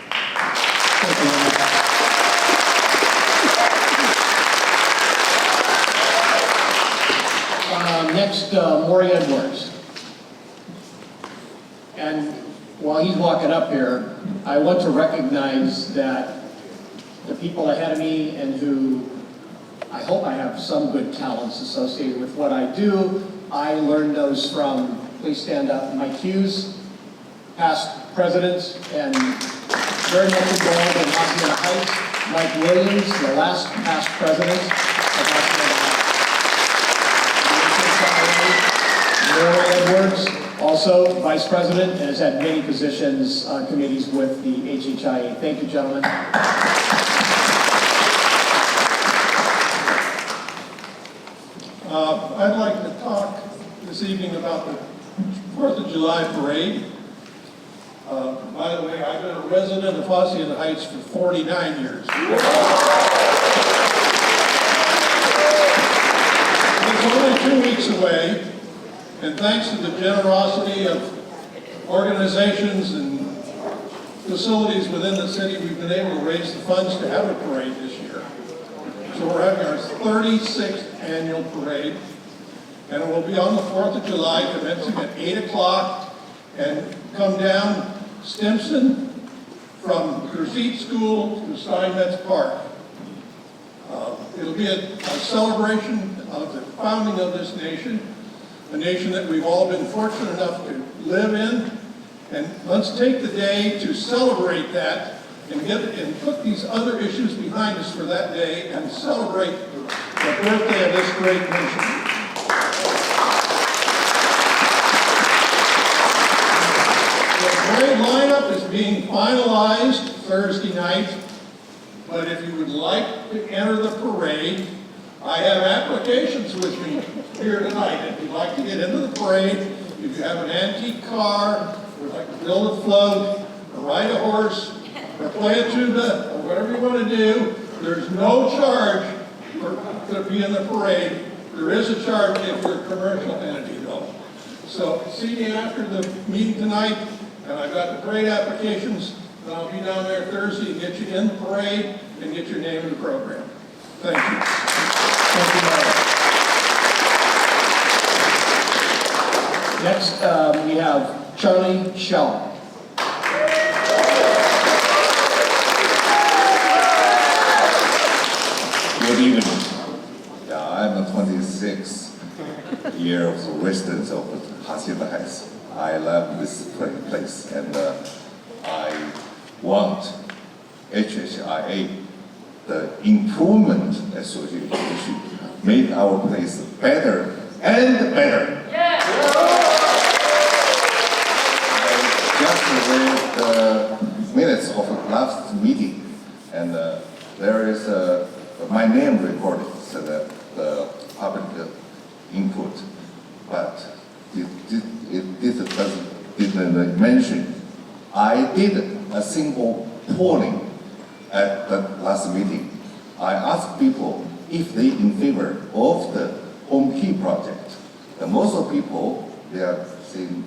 [SPEAKER 1] Next, Maury Edwards. And while he's walking up here, I want to recognize that the people ahead of me and who I hope I have some good talents associated with what I do, I learned those from, please stand up, Mike Hughes, past presidents and very much involved in Hacienda Heights, Mike Williams, the last past president of Hacienda Heights, Maury Edwards, also vice president, and has had many positions on committees with the HHIA. Thank you, gentlemen.
[SPEAKER 13] I'd like to talk this evening about the 4th of July parade. By the way, I've been a resident of Hacienda Heights for 49 years. It's only 2 weeks away, and thanks to the generosity of organizations and facilities within the city, we've been able to raise the funds to have a parade this year. So we're having our 36th annual parade, and it will be on the 4th of July, commencing at 8 o'clock, and come down Stimson from Cruzite School to Steinmetz Park. It'll be a celebration of the founding of this nation, a nation that we've all been fortunate enough to live in. And let's take the day to celebrate that and put these other issues behind us for that day and celebrate the birthday of this great nation. The parade lineup is being finalized Thursday night, but if you would like to enter the parade, I have applications with me here tonight. If you'd like to get into the parade, if you have an antique car, or like to build a float, or ride a horse, or play a tuba, or whatever you want to do, there's no charge to be in the parade. There is a charge if you're a commercial entity, though. So see me after the meeting tonight, and I've got the parade applications, and I'll be down there Thursday to get you in the parade and get your name in the program. Thank you.
[SPEAKER 1] Thank you, Mayor. Next, we have Charlie Shaw.
[SPEAKER 14] Good evening. I'm a 26 year of resident of Hacienda Heights. I love this place, and I want HHIA, the Improvement Association, make our place better and better. Yeah. I just read the minutes of the last meeting, and there is my name recorded, so that the public input, but didn't mention. I did a simple polling at the last meeting. I asked people if they in favor of the Home Key project. And most of people, they are saying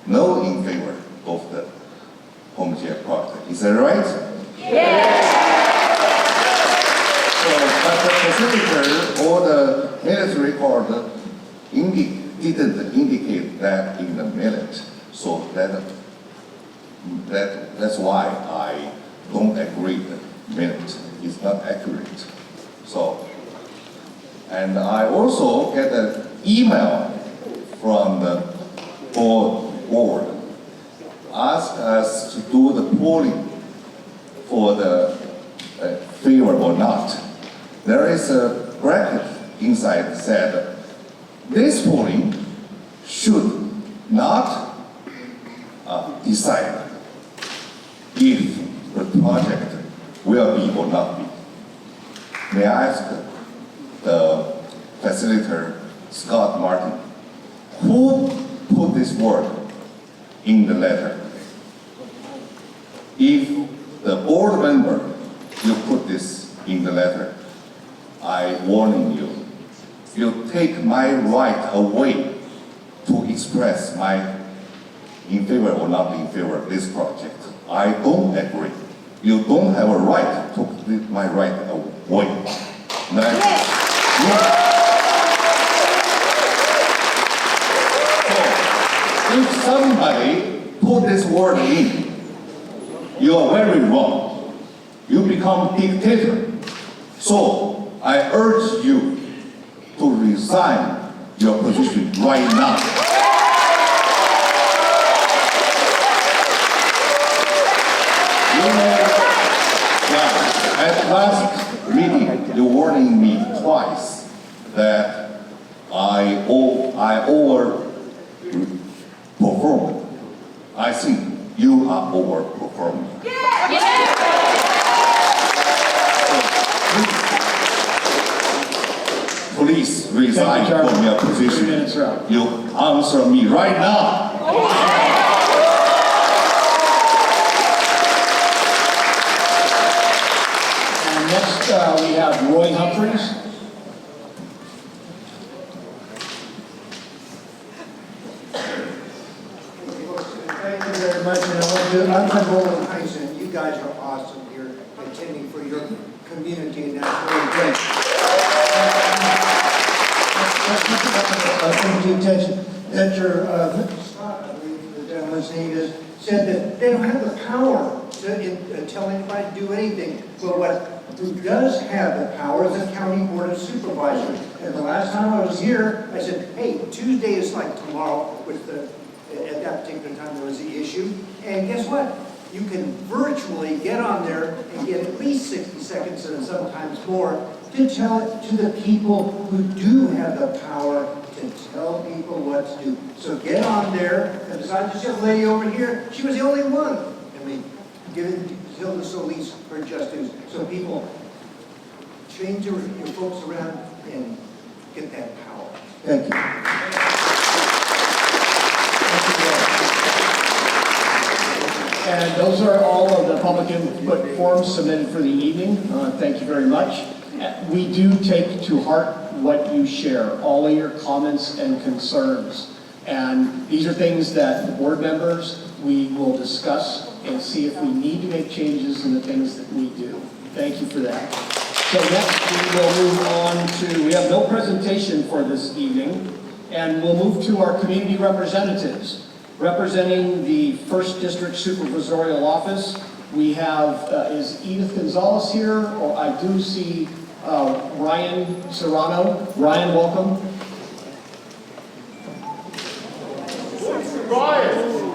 [SPEAKER 14] no in favor of the Home Key project. Is that right? Yeah. So, but the facilitator or the minutes record didn't indicate that in the minute. So that's why I don't agree the minute is not accurate. So, and I also get an email from the board ask us to do the polling for the favor or not. There is a bracket inside said this polling should not decide if the project will be or not be. May I ask the facilitator, Scott Martin, who put this word in the letter? If the board member, you put this in the letter, I warning you, you take my right away to express my in favor or not in favor of this project. I don't agree. You don't have a right to take my right away. So, if somebody put this word in, you are very wrong. You become dictator. So, I urge you to resign your position right now. At last meeting, you warning me twice that I overperformed. I think you are overperforming. Please resign from your position.
[SPEAKER 1] 3 minutes are up.
[SPEAKER 14] You answer me right now.
[SPEAKER 1] And next, we have Roy Humphreys.
[SPEAKER 15] Thank you very much, and I'm from Rolling Heights, and you guys are awesome here, attending for your community, and that's really great. Let's bring to your attention that your, Scott, I believe the gentleman's name is, said that they don't have the power to tell anybody to do anything. But who does have the power is the County Board of Supervisors. And the last time I was here, I said, hey, Tuesday is like tomorrow, which at that particular time there was the issue. And guess what? You can virtually get on there and get at least 60 seconds and sometimes more to tell it to the people who do have the power to tell people what to do. So get on there, and besides this young lady over here, she was the only one. I mean, give Hilda Solis her just dues. So people, change your folks around and get that power. Thank you.
[SPEAKER 1] And those are all of the public input forms submitted for the evening. Thank you very much. We do take to heart what you share, all of your comments and concerns. And these are things that the board members, we will discuss and see if we need to make changes in the things that we do. Thank you for that. So next we will move on to, we have no presentation for this evening, and we'll move to our community representatives. Representing the 1st District Supervisorial Office, we have, is Edith Gonzalez here? Or I do see Ryan Serrano. Ryan, welcome.
[SPEAKER 7] Ryan!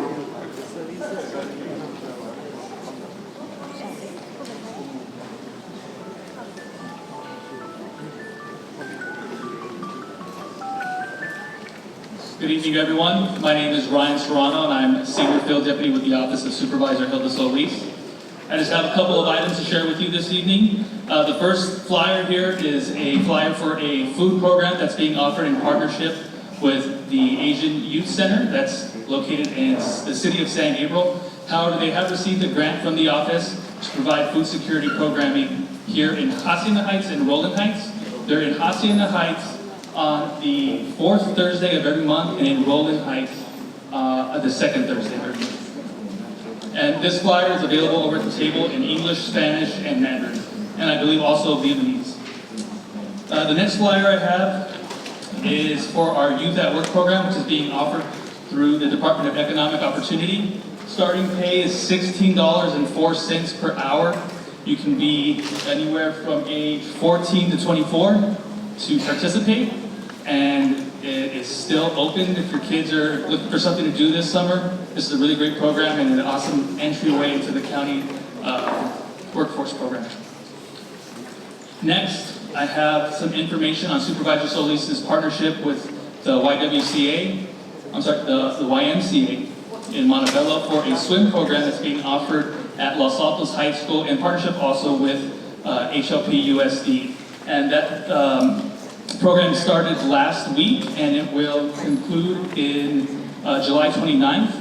[SPEAKER 16] Good evening, everyone. My name is Ryan Serrano, and I'm Senior Field Deputy with the Office of Supervisor Hilda Solis. I just have a couple of items to share with you this evening. The first flyer here is a flyer for a food program that's being offered in partnership with the Asian Youth Center that's located in the city of San Gabriel. However, they have received a grant from the office to provide food security programming here in Hacienda Heights and Rolling Heights. They're in Hacienda Heights on the 4th Thursday of every month, and in Rolling Heights the 2nd Thursday of every month. And this flyer is available over at the table in English, Spanish, and Mandarin, and I believe also Vietnamese. The next flyer I have is for our Youth at Work program, which is being offered through the Department of Economic Opportunity. Starting pay is $16.04 per hour. You can be anywhere from age 14 to 24 to participate, and it is still open if your kids are looking for something to do this summer. This is a really great program and an awesome entryway into the county workforce program. Next, I have some information on Supervisor Solis's partnership with the YMCA in Montebello for a swim program that's being offered at Los Altos High School in partnership also with HLP-USD. And that program started last week and it will conclude in July 29th.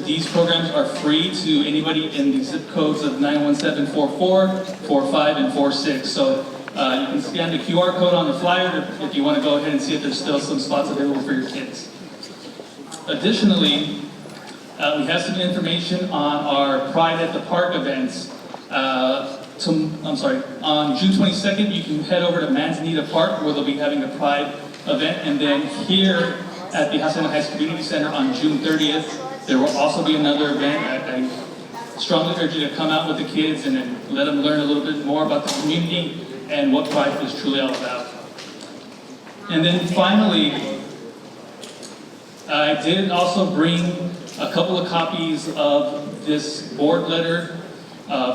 [SPEAKER 16] These programs are free to anybody in the zip codes of 91744, 45, and 46. So you can scan the QR code on the flyer if you want to go ahead and see if there's still some spots available for your kids. Additionally, we have some information on our Pride at the Park events. On June 22nd, you can head over to Manzanita Park where they'll be having a Pride event. And then here at the Hacienda Heights Community Center on June 30th, there will also be another event. I strongly urge you to come out with the kids and then let them learn a little bit more about the community and what Pride is truly all about. And then finally, I did also bring a couple of copies of this board letter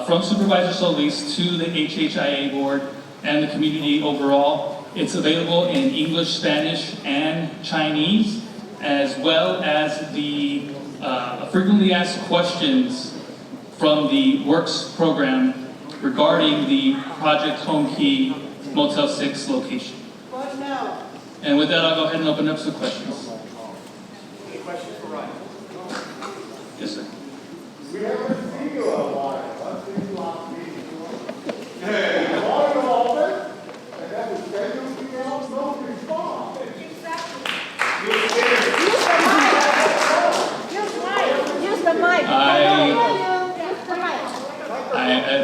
[SPEAKER 16] from Supervisor Solis to the HHIA board and the community overall. It's available in English, Spanish, and Chinese, as well as the frequently asked questions from the Works program regarding the Project Home Key Motel 6 location. And with that, I'll go ahead and open up some questions.
[SPEAKER 7] Any questions for Ryan?
[SPEAKER 16] Yes, sir.
[SPEAKER 7] We haven't seen you in a while. What's this last meeting? Hey, you are in office, and that was scheduled email, no response.
[SPEAKER 9] Use the mic.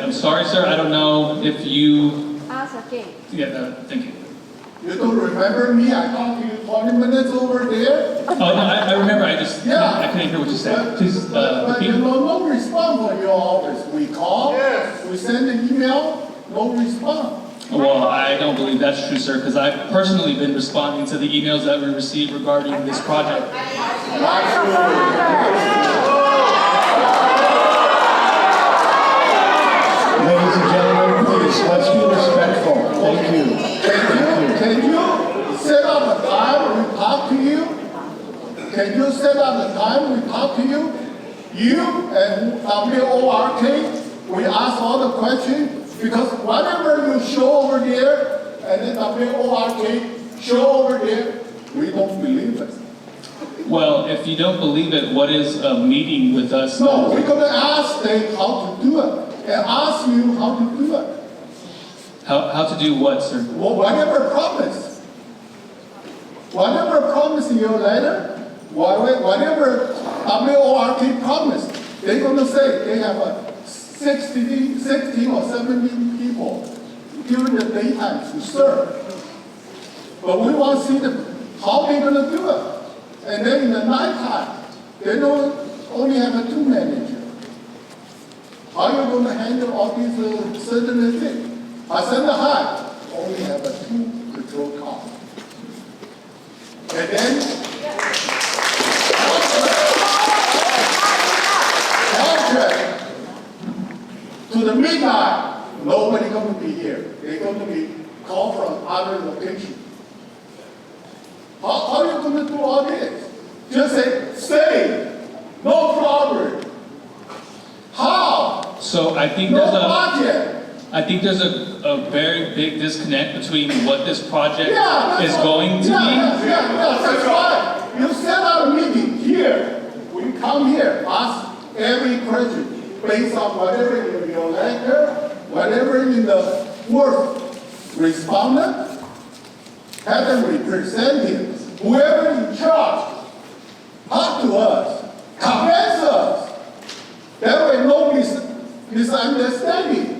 [SPEAKER 16] I'm sorry, sir. I don't know if you...
[SPEAKER 9] Ask again.
[SPEAKER 16] Yeah, thank you.
[SPEAKER 7] You don't remember me? I talked to you 20 minutes over there.
[SPEAKER 16] Oh, no, I remember. I just...
[SPEAKER 7] Yeah.
[SPEAKER 16] I couldn't hear what you said. Please,
[SPEAKER 7] But
[SPEAKER 16] repeat.
[SPEAKER 7] you know, no response from your office. We call,
[SPEAKER 13] Yes.
[SPEAKER 7] we send an email, no response.
[SPEAKER 16] Well, I don't believe that's true, sir, because I've personally been responding to the emails that we received regarding this project.
[SPEAKER 1] Ladies and gentlemen, please, let's be respectful. Thank you.
[SPEAKER 7] Can you set up a time we talk to you? Can you set up a time we talk to you? You and WORK, we ask all the questions, because whatever you show over there, and then WORK show over there, we don't believe it.
[SPEAKER 16] Well, if you don't believe it, what is a meeting with us?
[SPEAKER 7] No, we're going to ask them how to do it, and ask you how to do it.
[SPEAKER 16] How to do what, sir?
[SPEAKER 7] Well, whatever promise. Whatever promise in your letter, whatever WORK promise, they're going to say they have a 60 or 70 people during the daytime to serve. But we want to see how they're going to do it. And then in the nighttime, they don't only have a 2 manager. How are you going to handle all these certain things? Hacienda High only have a 2 patrol cars. And then, to the midnight, nobody going to be here. They're going to be called from other locations. How are you going to do all this? Just say, stay, no problem. How?
[SPEAKER 16] So I think
[SPEAKER 7] No
[SPEAKER 16] there's
[SPEAKER 7] budget.
[SPEAKER 16] I think there's a very big disconnect between what this project is
[SPEAKER 7] what-
[SPEAKER 16] going to be.
[SPEAKER 7] That's right. You set out a meeting here. We come here, ask every question based on whatever in your letter, whatever in the work respondent, have them represented. Whoever in charge, talk to us, convince us. That way no misunderstanding.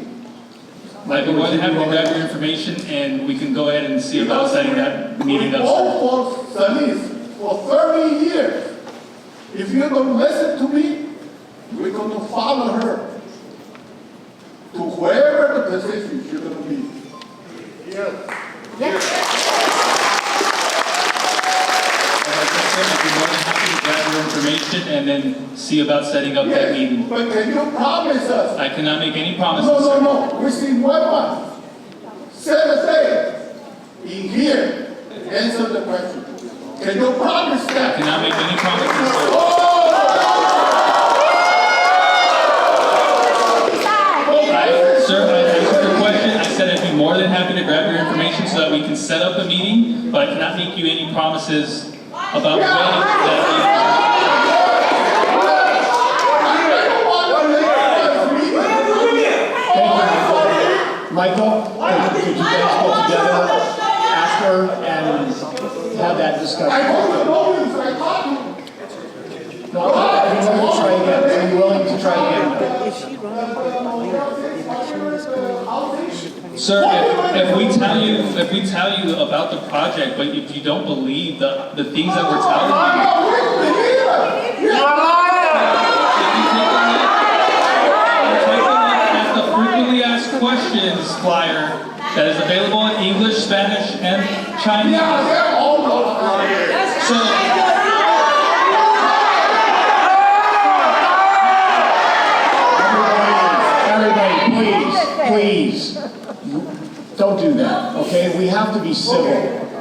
[SPEAKER 16] My I'd be more than happy to grab your information and we can go ahead and see about setting that meeting up.
[SPEAKER 7] We fought for Salis for 30 years. If you don't listen to me, we're going to follow her to wherever the position you're going to be. Yes.
[SPEAKER 16] I'd be more than happy to grab your information and then see about setting up that meeting.
[SPEAKER 7] But can you promise us?
[SPEAKER 16] I cannot make any promises.
[SPEAKER 7] No. Within 1 month, set a day in here, answer the question. Can you promise that?
[SPEAKER 16] I cannot make any promises, sir. Sir, I answered your question. I said I'd be more than happy to grab your information so that we can set up a meeting, but I cannot make you any promises about when that
[SPEAKER 1] Michael, could you guys get together, ask her, and have that discussion?
[SPEAKER 7] I told you no use, I taught you.
[SPEAKER 1] No, are you willing to try again? Are you willing to try again?
[SPEAKER 16] Sir, if we tell you about the project, but if you don't believe the things that we're telling you,
[SPEAKER 7] You're a liar!
[SPEAKER 16] take a look at the frequently asked questions flyer that is available in English, Spanish, and Chinese.
[SPEAKER 7] Yeah, they're all
[SPEAKER 16] So,
[SPEAKER 1] everybody, please, don't do that, okay? We have to be civil.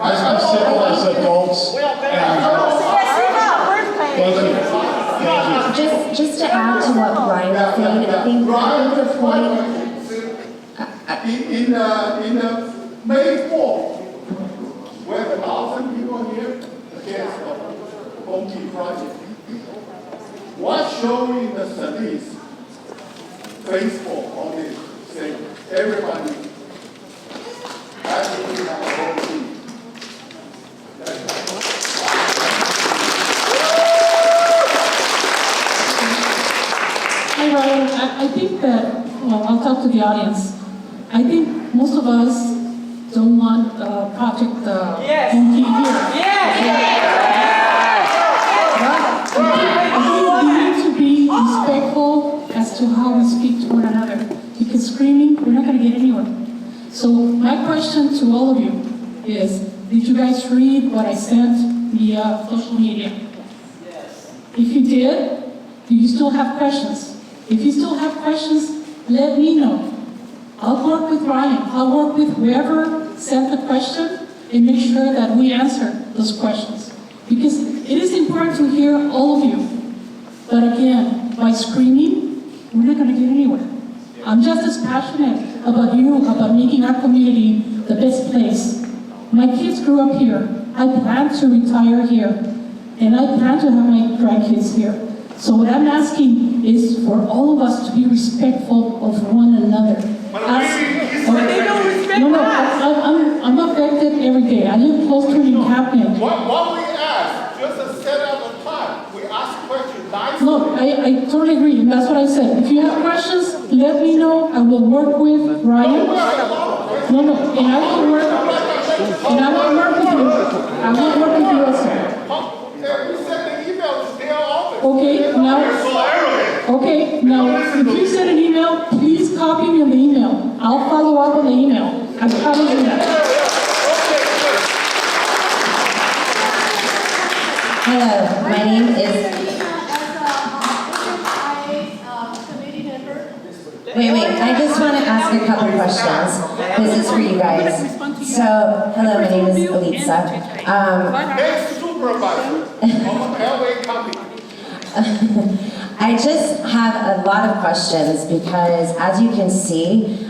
[SPEAKER 1] Let's be civil as adults, and thank you.
[SPEAKER 17] Just to add to what Brian was saying, I think the point.
[SPEAKER 7] In May 4th, we have 1,000 people here against the Bonky project. What's showing the studies? Facebook on this thing, everybody. Actually, have a whole team.
[SPEAKER 8] Hi, Ryan. I think that, well, I'll talk to the audience. I think most of us don't want Project Monkey here. I think we need to be respectful as to how we speak to one another. Because screaming, we're not going to get anywhere. So my question to all of you is, did you guys read what I sent via social media? Yes. If you did, do you still have questions? If you still have questions, let me know. I'll work with Ryan. I'll work with whoever sent the question and make sure that we answer those questions. Because it is important to hear all of you. But again, by screaming, we're not going to get anywhere. I'm just as passionate about you, about making our community the best place. My kids grew up here. I plan to retire here. And I plan to have my grandkids here. So what I'm asking is for all of us to be respectful of one another. I'm affected every day. I live close to an encampment.
[SPEAKER 7] What we ask, just a set up a time. We ask questions nicely.
[SPEAKER 8] Look, I totally agree, and that's what I said. If you have questions, let me know. I will work with Ryan. And I will work with you. I will work with you also. Okay, now, if you send an email, please copy me on the email. I'll follow up on the email. I promise you that.
[SPEAKER 17] Hello, my name is... Wait, I just want to ask a couple questions. This is for you guys. So, hello, my name is Elitza. I just have a lot of questions because, as you can see,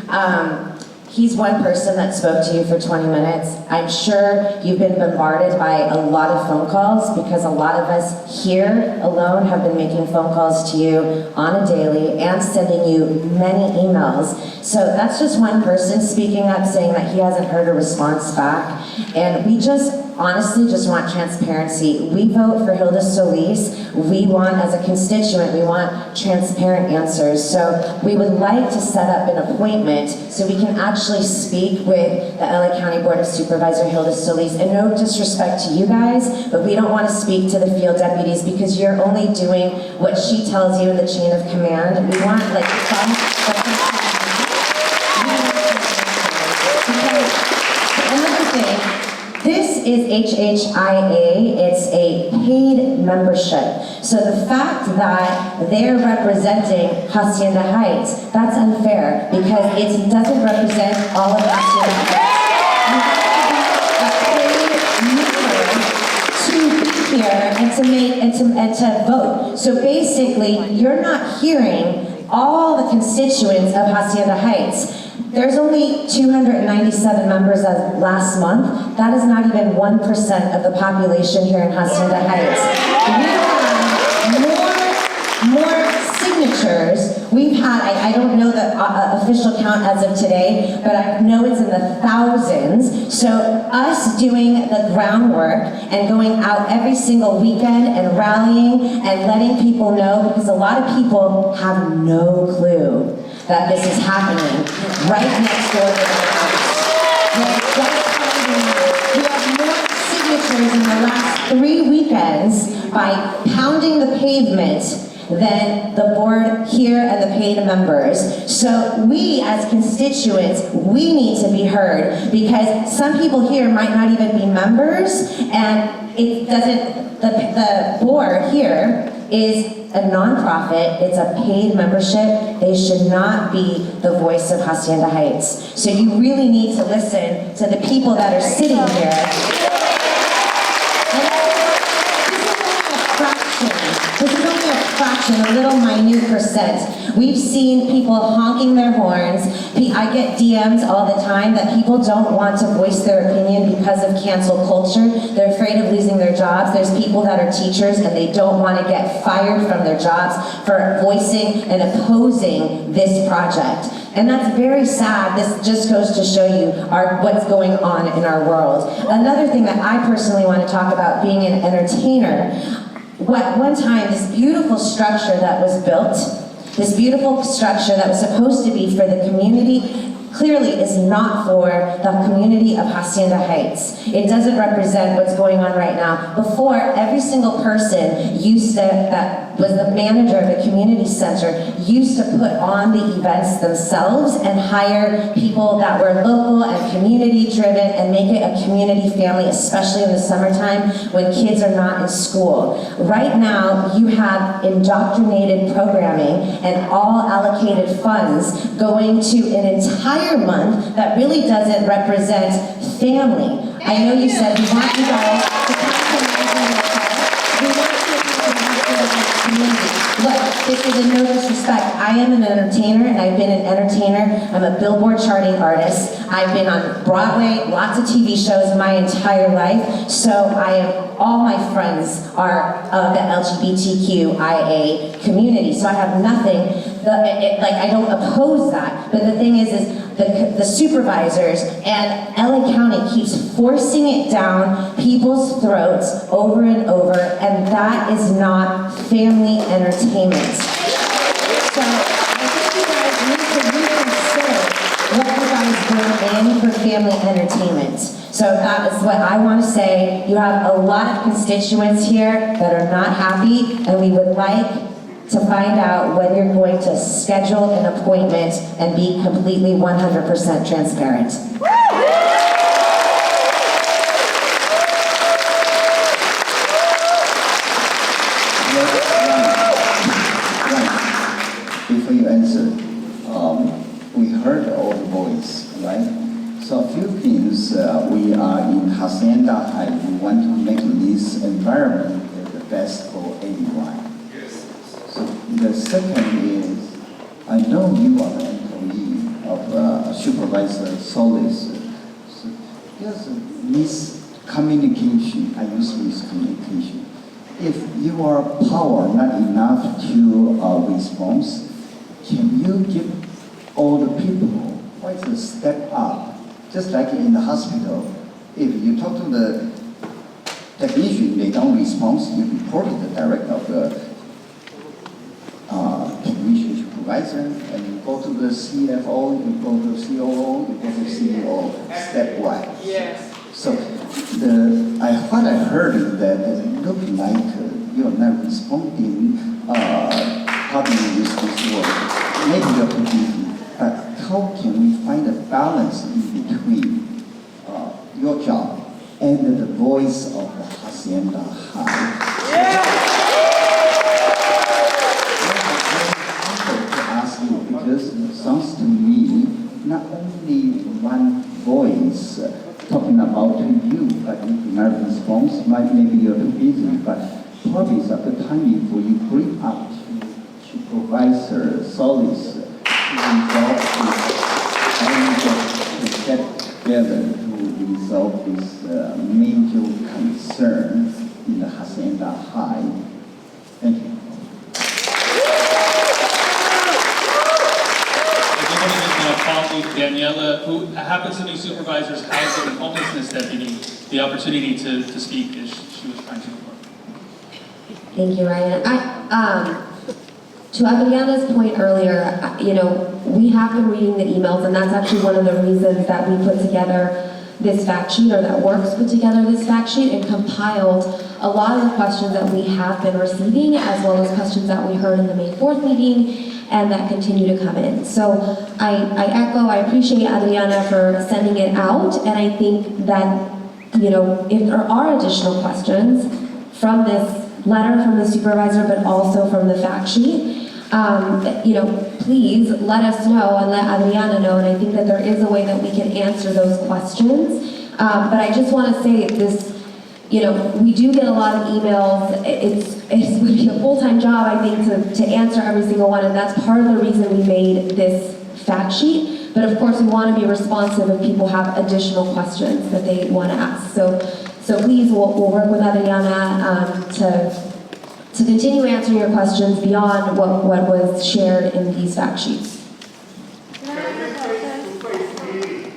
[SPEAKER 17] he's one person that spoke to you for 20 minutes. I'm sure you've been bombarded by a lot of phone calls because a lot of us here alone have been making phone calls to you on a daily and sending you many emails. So that's just one person speaking up saying that he hasn't heard a response back. And we just honestly just want transparency. We vote for Hilda Solis. We want, as a constituent, we want transparent answers. So we would like to set up an appointment so we can actually speak with the LA County Board of Supervisor Hilda Solis. And no disrespect to you guys, but we don't want to speak to the field deputies because you're only doing what she tells you in the chain of command. We want like some another thing, this is HHIA, it's a paid membership. So the fact that they're representing Hacienda Heights, that's unfair because it doesn't represent all of Hacienda Heights. You have to be a paid member to be here and to vote. So basically, you're not hearing all the constituents of Hacienda Heights. There's only 297 members as last month. That is not even 1% of the population here in Hacienda Heights. We have more signatures. We've had, I don't know the official count as of today, but I know it's in the thousands. So us doing the groundwork and going out every single weekend and rallying and letting people know, because a lot of people have no clue that this is happening right next door to their house. We have more signatures in the last 3 weekends by pounding the pavement than the board here and the paid members. So we as constituents, we need to be heard because some people here might not even be members and it doesn't, the board here is a nonprofit, it's a paid membership. They should not be the voice of Hacienda Heights. So you really need to listen to the people that are sitting here. This is only a fraction, a little minute percent. We've seen people honking their horns. I get DMs all the time that people don't want to voice their opinion because of cancel culture. They're afraid of losing their jobs. There's people that are teachers and they don't want to get fired from their jobs for voicing and opposing this project. And that's very sad. This just goes to show you what's going on in our world. Another thing that I personally want to talk about being an entertainer, one time, this beautiful structure that was built, this beautiful structure that was supposed to be for the community, clearly is not for the community of Hacienda Heights. It doesn't represent what's going on right now. Before, every single person that was the manager of the community center used to put on the events themselves and hire people that were local and community driven and make it a community family, especially in the summertime when kids are not in school. Right now, you have indoctrinated programming and all allocated funds going to an entire month that really doesn't represent family. I know you said we want you guys to we want you to have community. Look, this is a no disrespect. I am an entertainer and I've been an entertainer. I'm a Billboard charting artist. I've been on Broadway, lots of TV shows my entire life. So all my friends are of the LGBTQIA community. So I have nothing, I don't oppose that. But the thing is the supervisors and LA County keeps forcing it down people's throats over and over, and that is not family entertainment. So I think you guys need to reconsider what you guys bring in for family entertainment. So that is what I want to say. You have a lot of constituents here that are not happy, and we would like to find out when you're going to schedule an appointment and be completely 100% transparent.
[SPEAKER 18] Before you answer, we heard all the voice, right? So a few things, we are in Hacienda Heights. We want to make this environment the best for everyone. So the second is, I know you are an employee of Supervisor Solis. So there's a miscommunication. I use miscommunication. If your power not enough to respond, can you give all the people quite a step up? Just like in the hospital, if you talk to the technician, they don't respond, you report it to the director of the technician supervisor, and you go to the CFO, you go to the COO, you go to CEO, stepwise.
[SPEAKER 9] Yes.
[SPEAKER 18] So what I heard is that it looked like you're not responding probably with this work. Maybe you're too busy, but how can we find a balance in between your job and the voice of the Hacienda High? To ask you, because it sounds to me not only one voice talking about to you, but if you not response, maybe you're too busy, but probably it's a good timing for you bring out supervisor Solis to resolve this and to get together to resolve this major concern in the Hacienda High. Thank you.
[SPEAKER 16] Daniela, who happens to be Supervisor's Housing and Homelessness Deputy, the opportunity to speak as she was trying to report.
[SPEAKER 17] Thank you, Ryan. To Adriana's point earlier, we have been reading the emails, and that's actually one of the reasons that we put together this fact sheet, or that Works put together this fact sheet and compiled a lot of the questions that we have been receiving, as well as questions that we heard in the May 4th meeting, and that continue to come in. So I appreciate Adriana for sending it out, and I think that, if there are additional questions from this letter from the supervisor, but also from the fact sheet, please let us know and let Adriana know, and I think that there is a way that we can answer those questions. But I just want to say this, we do get a lot of emails. It's would be a full-time job, I think, to answer every single one, and that's part of the reason we made this fact sheet. But of course, we want to be responsive if people have additional questions that they want to ask. So please, we'll work with Adriana to continue answering your questions beyond what was shared in these fact sheets.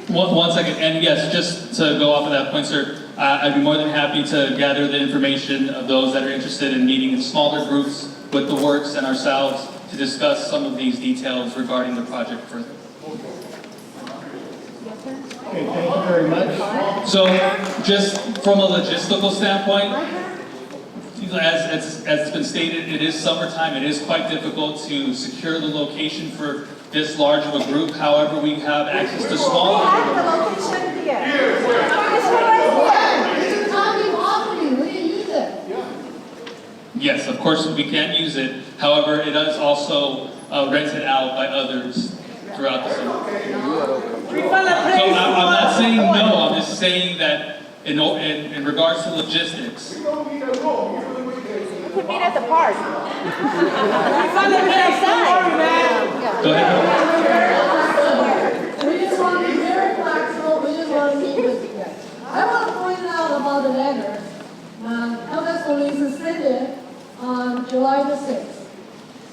[SPEAKER 16] One second, and yes, just to go off of that point, sir, I'd be more than happy to gather the information of those that are interested in meeting in smaller groups with the Works and ourselves to discuss some of these details regarding the project further.
[SPEAKER 1] Okay, thank you very much.
[SPEAKER 16] So, just from a logistical standpoint, as it's been stated, it is summertime. It is quite difficult to secure the location for this large of a group. However, we have access to small.
[SPEAKER 9] We have the location here.
[SPEAKER 16] Yes, of course we can use it. However, it is also rented out by others throughout the summer. So I'm not saying no. I'm just saying that in regards to logistics.
[SPEAKER 9] We can meet at the park.
[SPEAKER 16] Go ahead.
[SPEAKER 4] We just want to be very flexible. We just want to meet with you guys. I want to point out about the letter. Elder Solis sent it on July the 6th.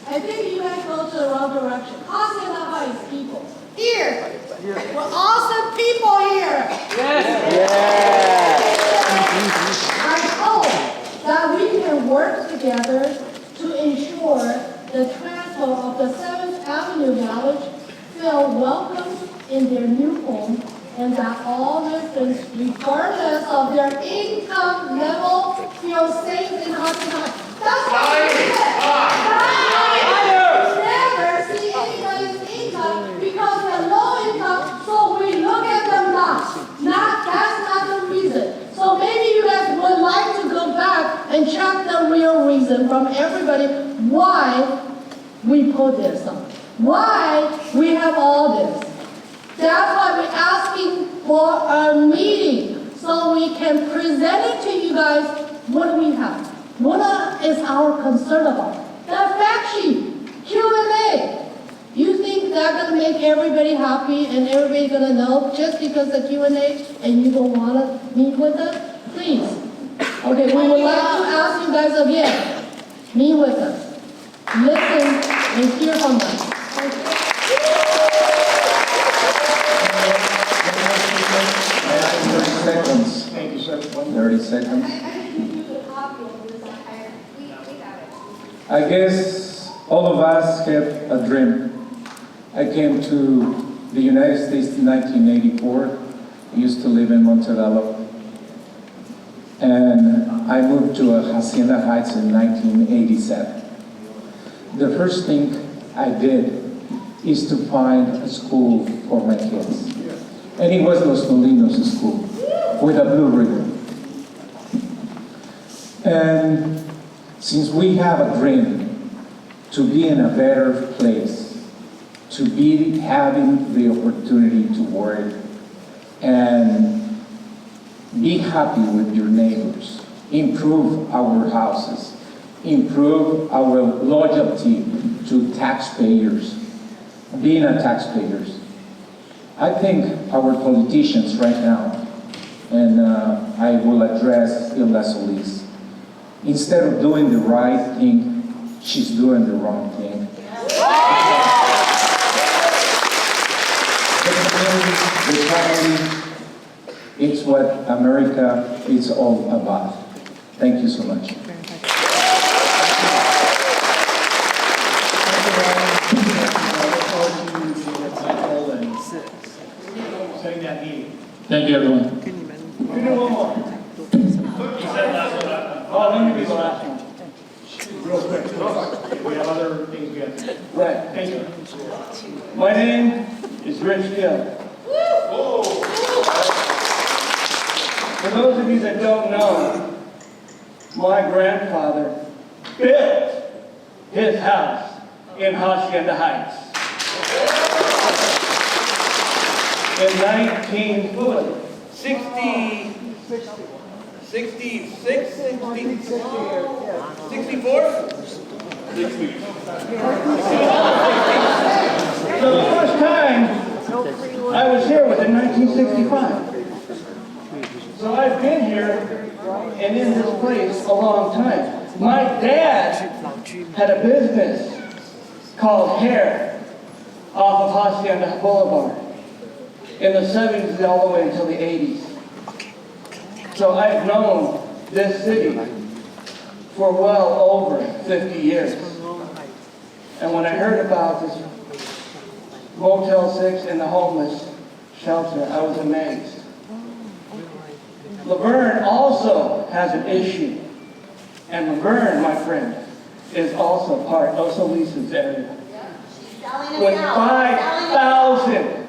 [SPEAKER 4] I think you guys go to the wrong direction. Hacienda High is people. Here. We're awesome people here. Yes. I hope that we can work together to ensure the transfer of the 7th Avenue Village feel welcome in their new home, and that all residents, regardless of their income level, feel safe in Hacienda. That's what we never see anybody's income because they're low income, so we look at them last. That's not the reason. So maybe you guys would like to go back and check the real reason from everybody why we put this on. Why we have all this. That's why we're asking for a meeting so we can present it to you guys what we have. What is our concern about? The fact sheet, Q&A. You think that's going to make everybody happy and everybody going to know just because of Q&A and you don't want to meet with them? Please. Okay, we would like to ask you guys again, meet with us. Listen and hear from us. Thank you.
[SPEAKER 18] 30 seconds.
[SPEAKER 1] Thank you, sir.
[SPEAKER 18] 30 seconds.
[SPEAKER 19] I guess all of us have a dream. I came to the United States in 1984. I used to live in Montebello. And I moved to Hacienda Heights in 1987. The first thing I did is to find a school for my kids. And it was Los Molinos School with a blue ribbon. And since we have a dream to be in a better place, to be having the opportunity to work and be happy with your neighbors, improve our houses, improve our loyalty to taxpayers, being a taxpayers. I think our politicians right now, and I will address Hilda Solis, instead of doing the right thing, she's doing the wrong thing. The family, it's what America is all about. Thank you so much.
[SPEAKER 1] Setting that meeting.
[SPEAKER 16] Thank you, everyone.
[SPEAKER 1] We can do one more. You said last one. Oh, let me be the last one. Real quick. We have other things we have to do.
[SPEAKER 20] Right.
[SPEAKER 1] Thank you.
[SPEAKER 20] My name is Rich Gill. For those of you that don't know, my grandfather built his house in Hacienda Heights. In 1964? So the first time I was here was in 1965. So I've been here and in this place a long time. My dad had a business called Hair off of Hacienda Boulevard in the 70s all the way until the 80s. So I've known this city for well over 50 years. And when I heard about this Motel 6 and the homeless shelter, I was amazed. Laverne also has an issue. And Laverne, my friend, is also part of Solis's area. With 5,000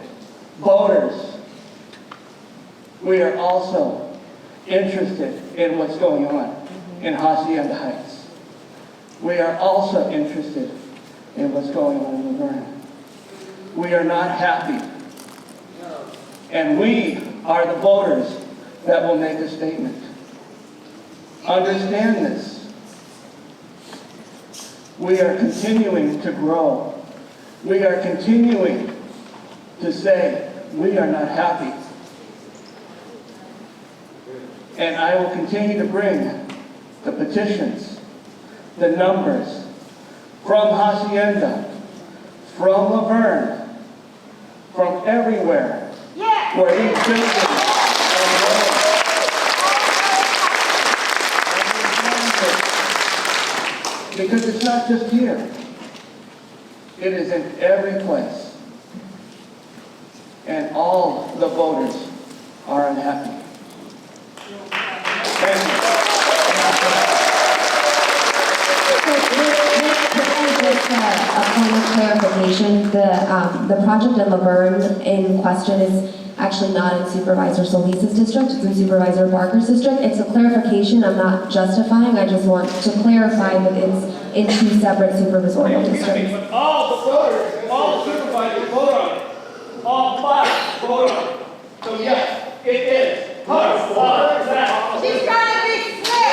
[SPEAKER 20] voters, we are also interested in what's going on in Hacienda Heights. We are also interested in what's going on in Laverne. We are not happy. And we are the voters that will make a statement. Understand this. We are continuing to grow. We are continuing to say we are not happy. And I will continue to bring the petitions, the numbers from Hacienda, from Laverne, from everywhere where these buildings are. Because it's not just here. It is in every place. And all the voters are unhappy. Thank you.
[SPEAKER 17] Just a point of clarification, the project in Laverne in question is actually not in Supervisor Solis's district, it's in Supervisor Barker's district. It's a clarification, I'm not justifying, I just want to clarify that it's in two separate supervisorial districts.
[SPEAKER 20] But all the voters, all the supervisors vote on it. All 5 vote on it. So yes, it is. She's trying to be slick.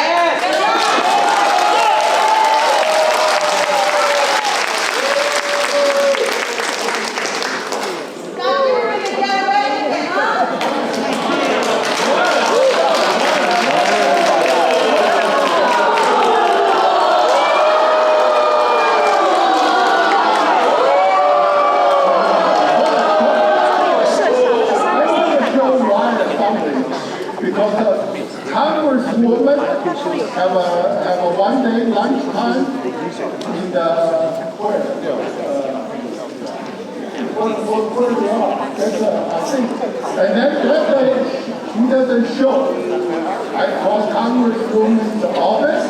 [SPEAKER 13] Congresswomen have a one-day lunchtime
[SPEAKER 7] Where they are. That's, I think, and that day, she doesn't show. I called Congresswoman's office.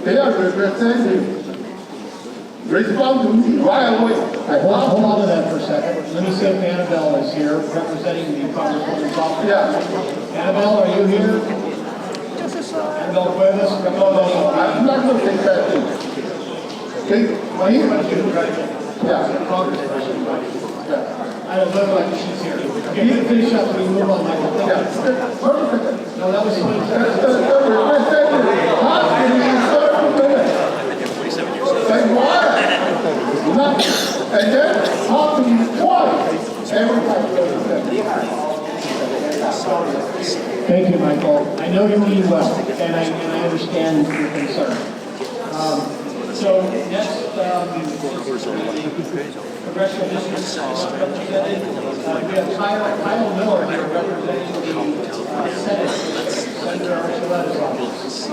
[SPEAKER 7] They are representing. Respond to me right away.
[SPEAKER 1] Hold on to that for a second. Let me see if Annabelle is here, representing the Congresswoman's office.
[SPEAKER 7] Yeah.
[SPEAKER 1] Annabelle, are you here? Annabelle Cuevas?
[SPEAKER 7] No, I'm not going to take that thing. Okay, me? Yeah.
[SPEAKER 1] Congressperson. I don't look like she's here. Okay, you can finish up, we move on, Michael. Thank you.
[SPEAKER 7] Perfect.
[SPEAKER 1] No, that was fine.
[SPEAKER 7] Say what? Nothing. And then talk to me twice. Every time.
[SPEAKER 1] Thank you, Michael. I know you mean well, and I understand your concern. So next, Congressional District represented, we have Kyle Miller here representing the Senate, Senator Archuleta's office.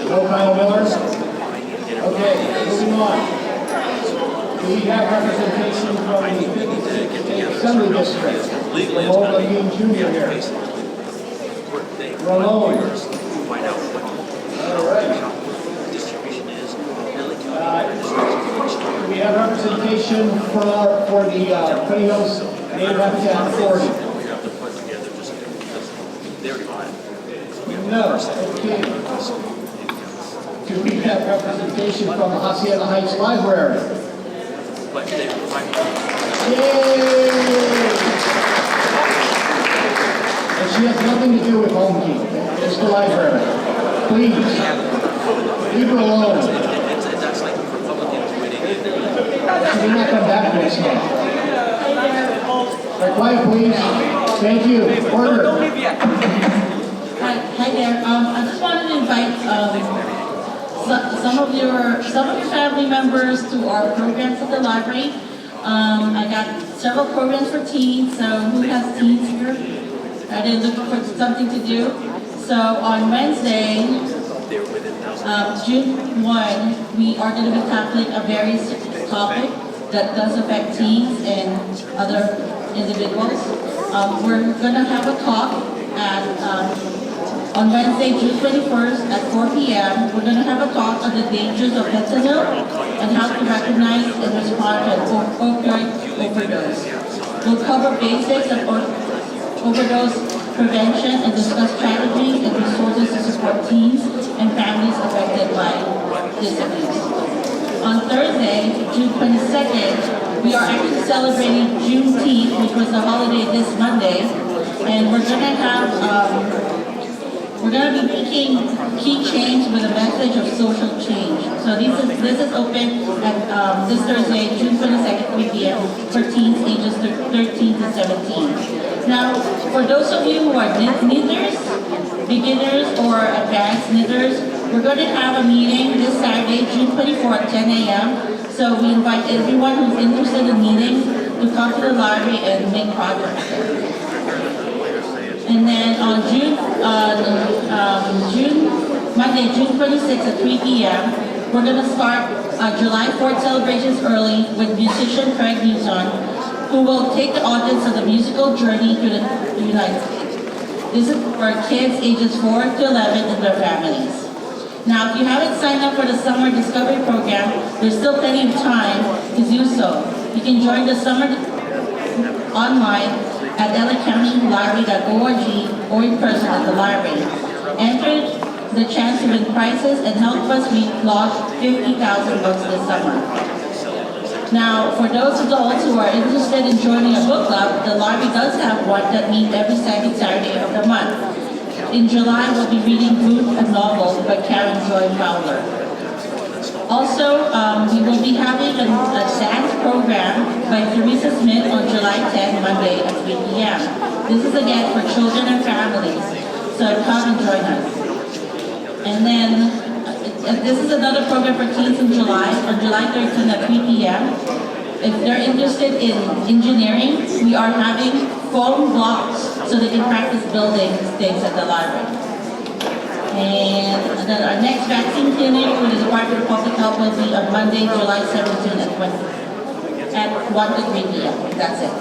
[SPEAKER 1] No Kyle Miller? Okay, moving on. Do we have representation from the 56th State Assembly District? Ramon Laguin Jr. here. Ramon. All right. We have representation for the Pretty Hills Native Habitat Authority. No. Okay. Do we have representation from the Hacienda Heights Library? Yay! And she has nothing to do with Home Key. It's the library. Please, leave her alone. She did not come back next month. Right, quiet, please. Thank you. Order.
[SPEAKER 21] Hi there. I just wanted to invite some of your family members to our programs at the library. I got several programs for teens. So who has teens here? Are they looking for something to do? So on Wednesday, June 1, we are going to be tackling a very serious topic that does affect teens and other individuals. We're going to have a talk on Wednesday, June 21st at 4 p.m. We're going to have a talk on the dangers of fentanyl and how to recognize and respond to an opioid overdose. We'll cover basics of overdose prevention and discuss strategies and resources to support teens and families affected by this abuse. On Thursday, June 22nd, we are actually celebrating Juneteenth, which was the holiday this Monday, and we're going to have, we're going to be making keychains with a message of social change. So this is open at this Thursday, June 22nd, 3 p.m. for teens ages 13 to 17. Now, for those of you who are knitters, beginners or advanced knitters, we're going to have a meeting this Saturday, June 24 at 10 a.m. So we invite everyone who's interested in knitting to come to the library and make projects. And then on Monday, June 26th at 3 p.m., we're going to start July 4th celebrations early with musician Craig Newson, who will take the audience on the musical journey through the United States. This is for kids ages 4 to 11 and their families. Now, if you haven't signed up for the Summer Discovery Program, there's still plenty of time to do so. You can join the summer online at lacountylibrary.org or in person at the library. Enter the chance to win prizes and help us lodge 50,000 books this summer. Now, for those adults who are interested in joining a book club, the library does have one that meets every second Saturday of the month. In July, we'll be reading Ruth, a novel by Karen Joy Fowler. Also, we will be having a dance program by Theresa Smith on July 10, Monday at 3 p.m. This is again for children and families, so come and join us. And then, this is another program for teens in July, on July 13 at 3 p.m. If they're interested in engineering, we are having foam blocks so they can practice building things at the library. And then our next vaccine clinic with the Department of Public Health will be on Monday, July 17th at 1 to 3 p.m. That's it.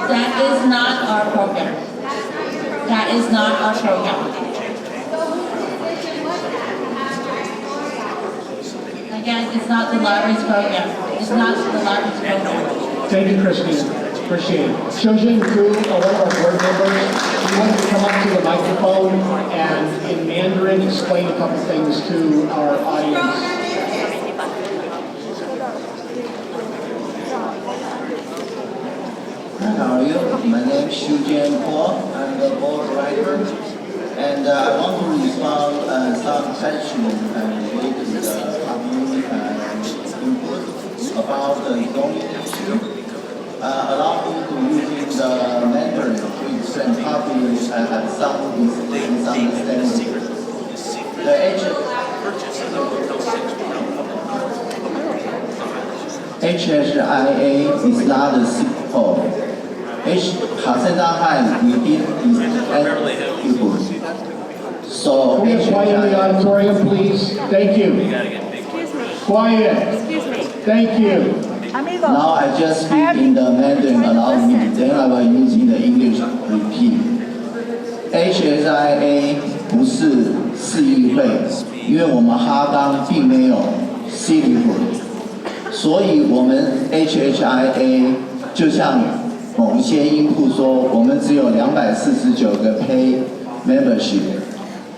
[SPEAKER 21] That is not our program. That is not our program. Again, it's not the library's program. It's not the library's program.
[SPEAKER 1] Thank you, Christine. Appreciate it. Shojin Ku, one of our board members, he wanted to come up to the microphone and in Mandarin explain a couple things to our audience.
[SPEAKER 2] How are you? My name is Shujin Kuo. I'm the board writer. And I want to respond some questions related to the public input about the zoning issue. Allow me to use the Mandarin, which can probably have some misunderstanding. The HHIA is not a simple. Hacienda High, we did is people. So,
[SPEAKER 1] can we have quiet in the auditorium, please? Thank you. Quiet.
[SPEAKER 9] Excuse me.
[SPEAKER 1] Thank you.
[SPEAKER 2] Now I just speak in the Mandarin, allow me, then I will use in the English repeat. HHIA 不是市议会，因为我们哈冈并没有 cityhood， 所以我们 HHIA 就像某一些音铺说，我们只有249个 pay membership。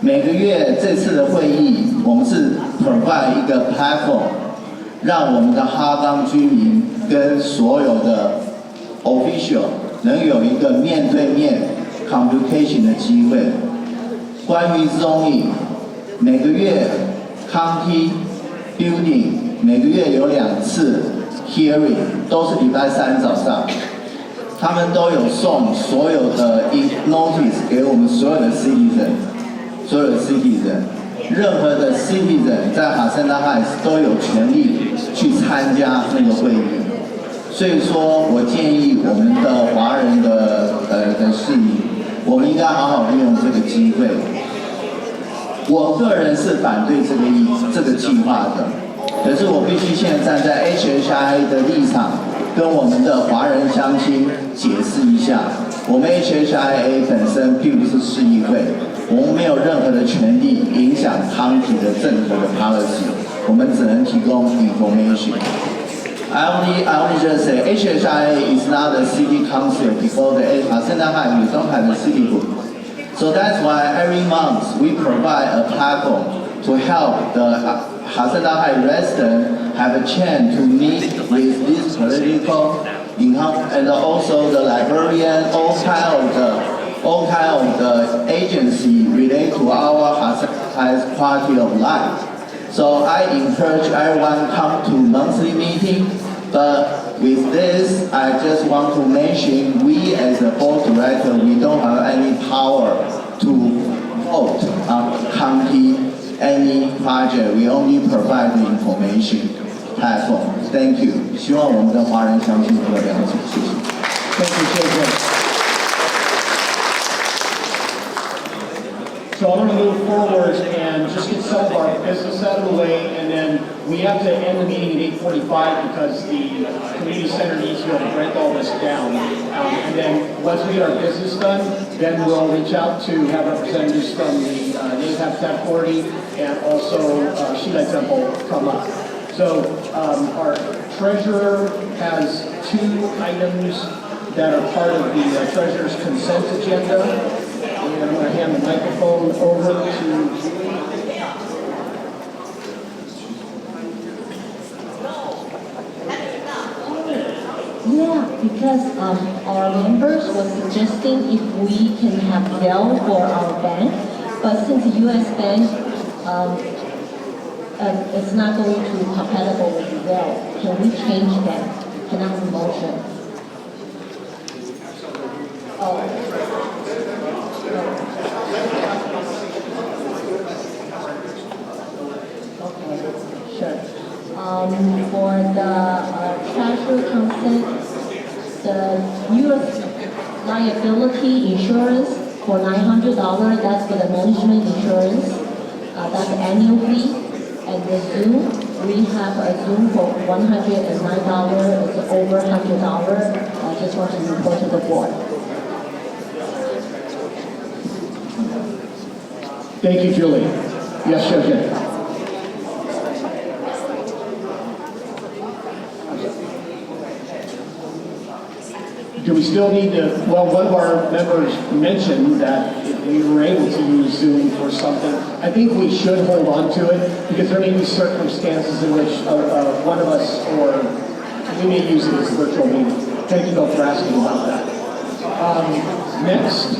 [SPEAKER 2] 每个月这次的会议，我们是 provide 一个 platform， 让我们的哈冈居民跟所有的 official 能有一个面对面 communication 的机会。关于 zoning， 每个月 county building 每个月有2次 hearing， 都是礼拜3早上。他们都有送所有的 notice 给我们所有的 citizen， 任何的 citizen 在Hacienda Heights都有权利去参加那个会议。所以说我建议我们的华人的市民，我们应该好好利用这个机会。我个人是反对这个计划的，可是我必须现在站在 HHIA 的立场，跟我们的华人乡亲解释一下，我们 HHIA 本身并不是市议会，我们没有任何的权利影响county的政府的 policy， 我们只能提供 information。I only just say HHIA is not a city council because the Hacienda Heights we don't have a city group. So that's why every month we provide a platform to help the Hacienda Heights residents have a chance to meet with this political and also the librarian, all kind of the agency related to our Hacienda Heights quality of life. So I encourage everyone come to monthly meeting, but with this, I just want to mention we as a board director, we don't have any power to vote on county any project. We only provide the information platform. Thank you. 希望我们的华人乡亲能够了解，谢谢。
[SPEAKER 1] Thank you, JJ. So I'm going to move forward and just get some of our business out of the way, and then we have to end the meeting at 8:45 because the community center needs to be able to break all this down. And then once we get our business done, then we'll reach out to have representatives from the Native Habitat Authority and also Shirai Temple come up. So our treasurer has 2 items that are part of the treasurer's consent agenda. And I'm going to hand the microphone over to Julie.
[SPEAKER 5] Yeah, because our members were suggesting if we can have Gill for our bank, but since the U.S. bank it's not going to be compatible with Gill, can we change that? Can I have a motion? Sure. For the treasurer consent, the U.S. liability insurance, for $900. That's for the management insurance. That's annual fee. And the Zoom, we have a Zoom for $109. It's over $100. I just want to report to the board.
[SPEAKER 1] Thank you, Julie. Yes, Shokin. Do we still need to, well, one of our members mentioned that if we were able to use Zoom for something, I think we should hold on to it because there may be circumstances in which one of us or we may use it as a virtual meeting. Thank you, Bill, for asking about that. Next.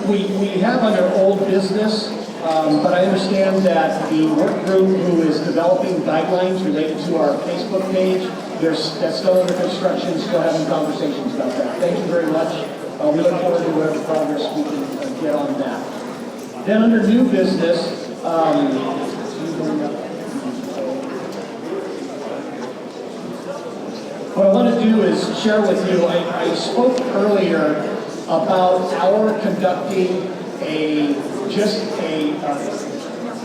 [SPEAKER 1] We have under old business, but I understand that the work group who is developing guidelines related to our Facebook page, that's still under construction, still having conversations about that. Thank you very much. We look forward to whatever progress we can get on that. Then under new business, what I want to do is share with you, I spoke earlier about our conducting a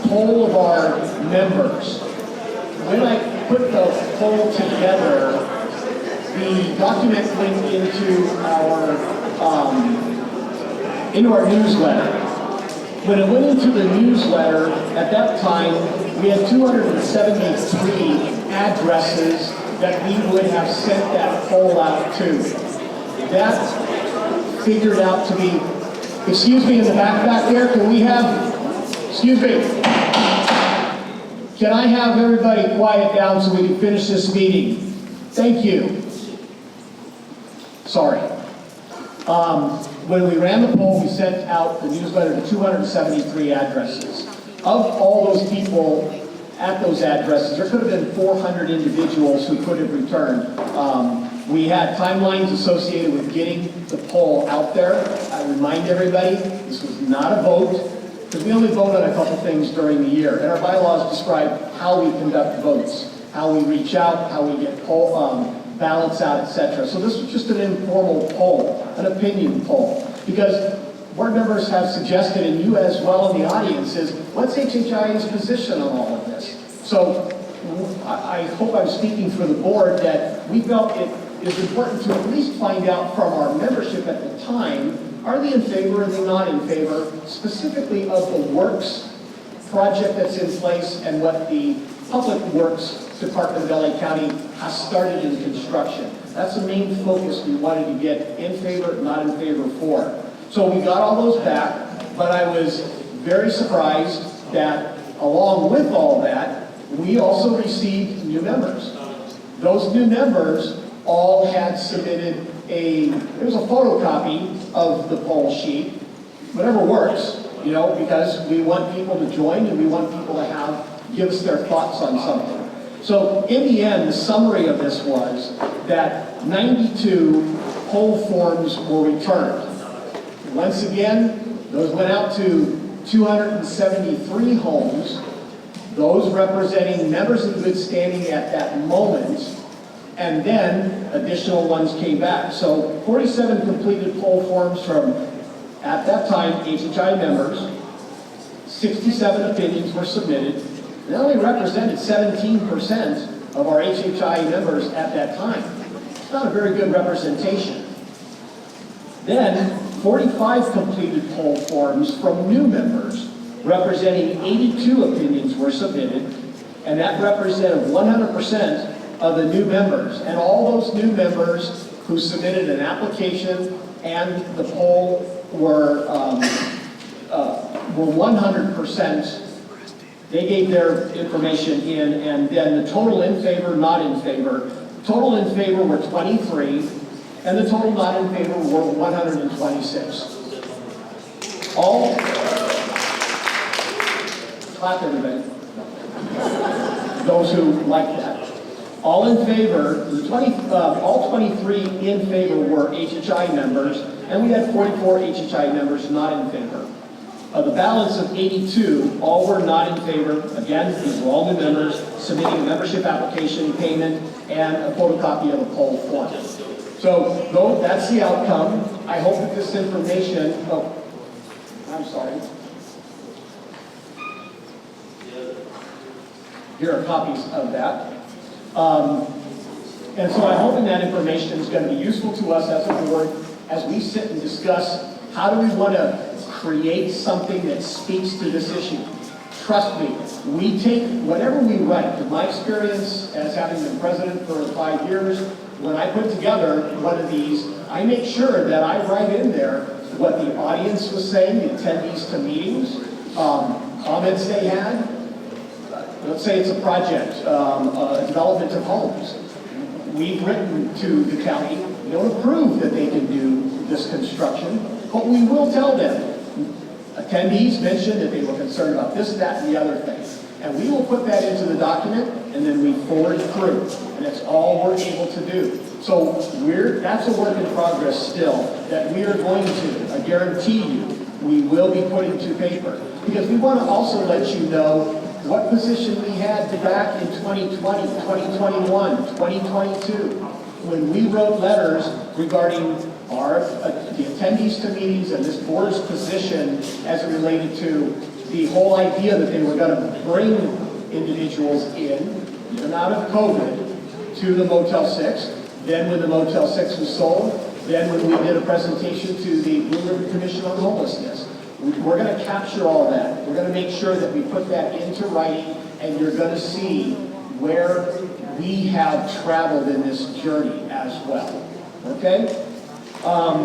[SPEAKER 1] poll of our members. When I put the poll together, the document went into our newsletter. When it went into the newsletter, at that time, we had 273 addresses that we would have sent that poll out to. That figured out to be, excuse me, in the back there, can we have, excuse me, can I have everybody quiet down so we can finish this meeting? Thank you. Sorry. When we ran the poll, we sent out the newsletter to 273 addresses. Of all those people at those addresses, there could have been 400 individuals who could have returned. We had timelines associated with getting the poll out there. I remind everybody, this was not a vote, because we only vote on a couple things during the year. And our bylaws describe how we conduct votes, how we reach out, how we get poll, ballots out, etc. So this was just an informal poll, an opinion poll. Because board members have suggested, and you as well in the audience, is what's HHIA's position on all of this? So I hope I'm speaking for the board that we felt it is important to at least find out from our membership at the time, are they in favor, are they not in favor, specifically of the works project that's in place and what the Public Works Department of LA County has started in construction. That's the main focus we wanted to get in favor, not in favor for. So we got all those back, but I was very surprised that along with all that, we also received new members. Those new members all had submitted there's a photocopy of the poll sheet, whatever works, you know, because we want people to join and we want people to give us their thoughts on something. So in the end, the summary of this was that 92 poll forms were returned. Once again, those went out to 273 homes, those representing members in good standing at that moment, and then additional ones came back. So 47 completed poll forms from, at that time, HHI members, 67 opinions were submitted. They only represented 17% of our HHI members at that time. It's not a very good representation. Then 45 completed poll forms from new members, representing 82 opinions were submitted, and that represented 100% of the new members. And all those new members who submitted an application and the poll were 100%. They gave their information in, and then the total in favor, not in favor. Total in favor were 23, and the total not in favor were 126. All, clap everybody. Those who like that. All in favor, all 23 in favor were HHI members, and we had 44 HHI members not in favor. The balance of 82, all were not in favor. Again, these were all new members submitting a membership application, payment, and a photocopy of a poll form. So, though, that's the outcome. I hope that this information, I'm sorry. Here are copies of that. And so I'm hoping that information is going to be useful to us as a board as we sit and discuss how do we want to create something that speaks to this issue. Trust me, we take whatever we write. In my experience as having been president for 5 years, when I put together one of these, I make sure that I write in there what the audience was saying, the attendees to meetings, comments they had. Let's say it's a project, development of homes. We've written to the county, we don't approve that they can do this construction, but we will tell them. Attendees mentioned that they were concerned about this, that, and the other thing. And we will put that into the document, and then we forward it through. And that's all we're able to do. So that's a work in progress still, that we are going to, I guarantee you, we will be putting to paper. Because we want to also let you know what position we had back in 2020, 2021, 2022, when we wrote letters regarding the attendees to meetings and this board's position as it related to the whole idea that they were going to bring individuals in and out of COVID to the Motel 6. Then when the Motel 6 was sold, then when we did a presentation to the Blue Ribbon Commission on Homelessness. We're going to capture all that. We're going to make sure that we put that into writing, and you're going to see where we have traveled in this journey as well. Okay? Hang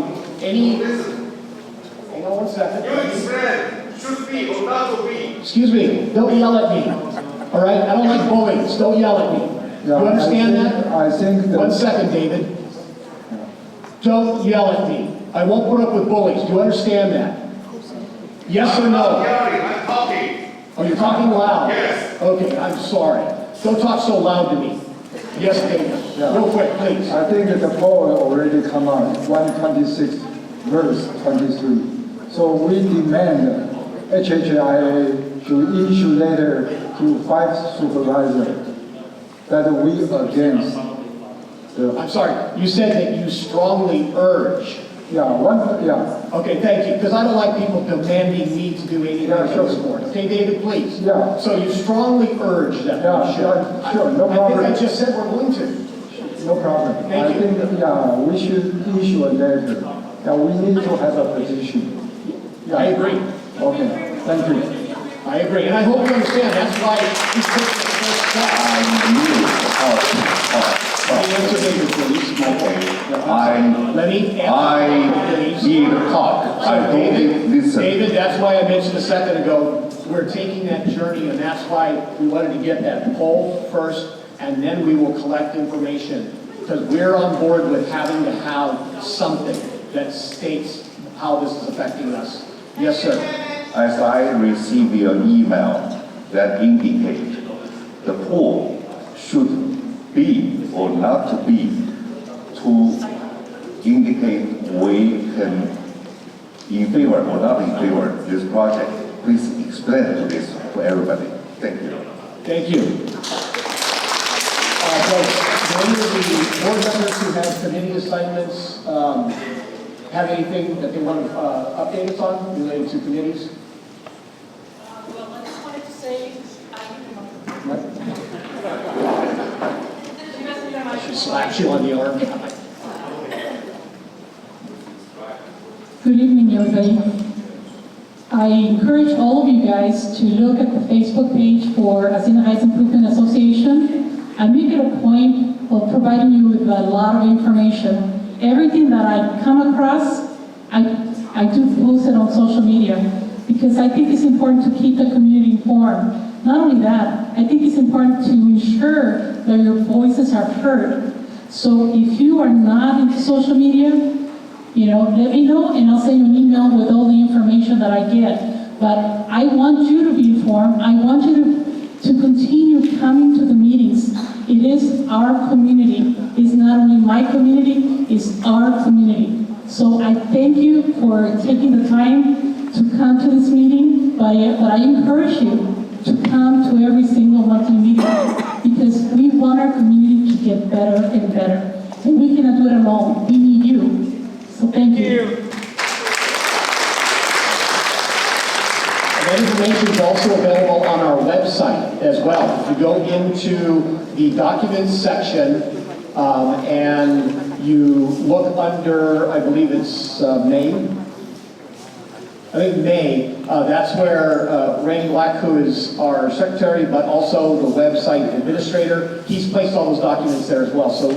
[SPEAKER 1] on one second.
[SPEAKER 7] You said should be or not to be.
[SPEAKER 1] Excuse me, don't yell at me. All right? I don't like bullies. Don't yell at me.
[SPEAKER 11] Yeah,
[SPEAKER 1] you understand that?
[SPEAKER 11] I think that...
[SPEAKER 1] 1 second, David. Don't yell at me. I won't put up with bullies. Do you understand that? Yes or no?
[SPEAKER 7] I'm talking.
[SPEAKER 1] Oh, you're talking loud?
[SPEAKER 7] Yes.
[SPEAKER 1] Okay, I'm sorry. Don't talk so loud to me. Yes, David.
[SPEAKER 11] Yeah.
[SPEAKER 1] Real quick, please.
[SPEAKER 11] I think that the poll already come out, 126 verse 23. So we demand HHIA to issue letter to 5 supervisors that we against the...
[SPEAKER 1] I'm sorry, you said that you strongly urge.
[SPEAKER 11] Yeah.
[SPEAKER 1] Okay, thank you, because I don't like people demanding me to do anything in this board. Okay, David, please.
[SPEAKER 11] Yeah.
[SPEAKER 1] So you strongly urge that we should.
[SPEAKER 11] Sure, no problem.
[SPEAKER 1] I think I just said we're going to.
[SPEAKER 11] No problem.
[SPEAKER 1] Thank you.
[SPEAKER 11] I think, we should issue a letter. Yeah, we need to have a position. Yeah.
[SPEAKER 1] I agree.
[SPEAKER 11] Okay, thank you.
[SPEAKER 1] I agree, and I hope you understand, that's why he's taking the first step. Let me answer David, please. Let me answer, please.
[SPEAKER 14] Need to talk. I don't listen.
[SPEAKER 1] David, that's why I mentioned a second ago, we're taking that journey, and that's why we wanted to get that poll first, and then we will collect information. Because we're on board with having to have something that states how this is affecting us. Yes, sir.
[SPEAKER 14] As I receive your email that indicate the poll should be or not to be to indicate we can in favor or not in favor of this project. Please explain to this to everybody. Thank you.
[SPEAKER 1] Thank you. Does any of the board members who have committee assignments have anything that they want to update us on related to committees?
[SPEAKER 3] Well, I just wanted to say,
[SPEAKER 1] She slaps you on the arm.
[SPEAKER 8] Good evening, everybody. I encourage all of you guys to look at the Facebook page for Hacienda Heights Improvement Association and make it a point of providing you with a lot of information. Everything that I come across, I do post it on social media because I think it's important to keep the community informed. Not only that, I think it's important to ensure that your voices are heard. So if you are not into social media, let me know and I'll send you an email with all the information that I get. But I want you to be informed. I want you to continue coming to the meetings. It is our community. It's not only my community, it's our community. So I thank you for taking the time to come to this meeting, but I encourage you to come to every single monthly meeting because we want our community to get better and better. And we cannot do it alone. We need you. So thank you.
[SPEAKER 1] That information is also available on our website as well. If you go into the documents section and you look under, I believe it's May. I think May, that's where Randy Black, who is our secretary, but also the website administrator, he's placed all those documents there as well. So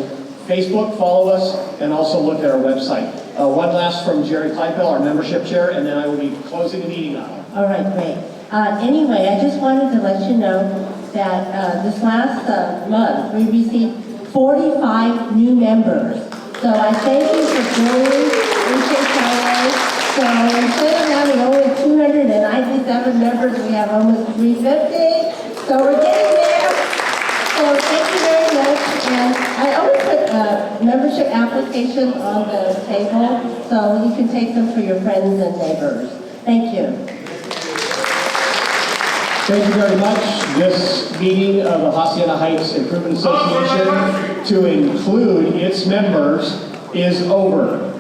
[SPEAKER 1] Facebook, follow us, and also look at our website. One last from Jerry Kleipel, our membership chair, and then I will be closing the meeting up.
[SPEAKER 6] All right, great. Anyway, I just wanted to let you know that this last month, we received 45 new members. So I thank you for joining HHIA. So instead of having only 297 members, we have almost 350. So we're getting there. So thank you very much. And I always put membership applications on the table, so you can take them for your friends and neighbors. Thank you.
[SPEAKER 1] Thank you very much. This meeting of the Hacienda Heights Improvement Association, to include its members, is over.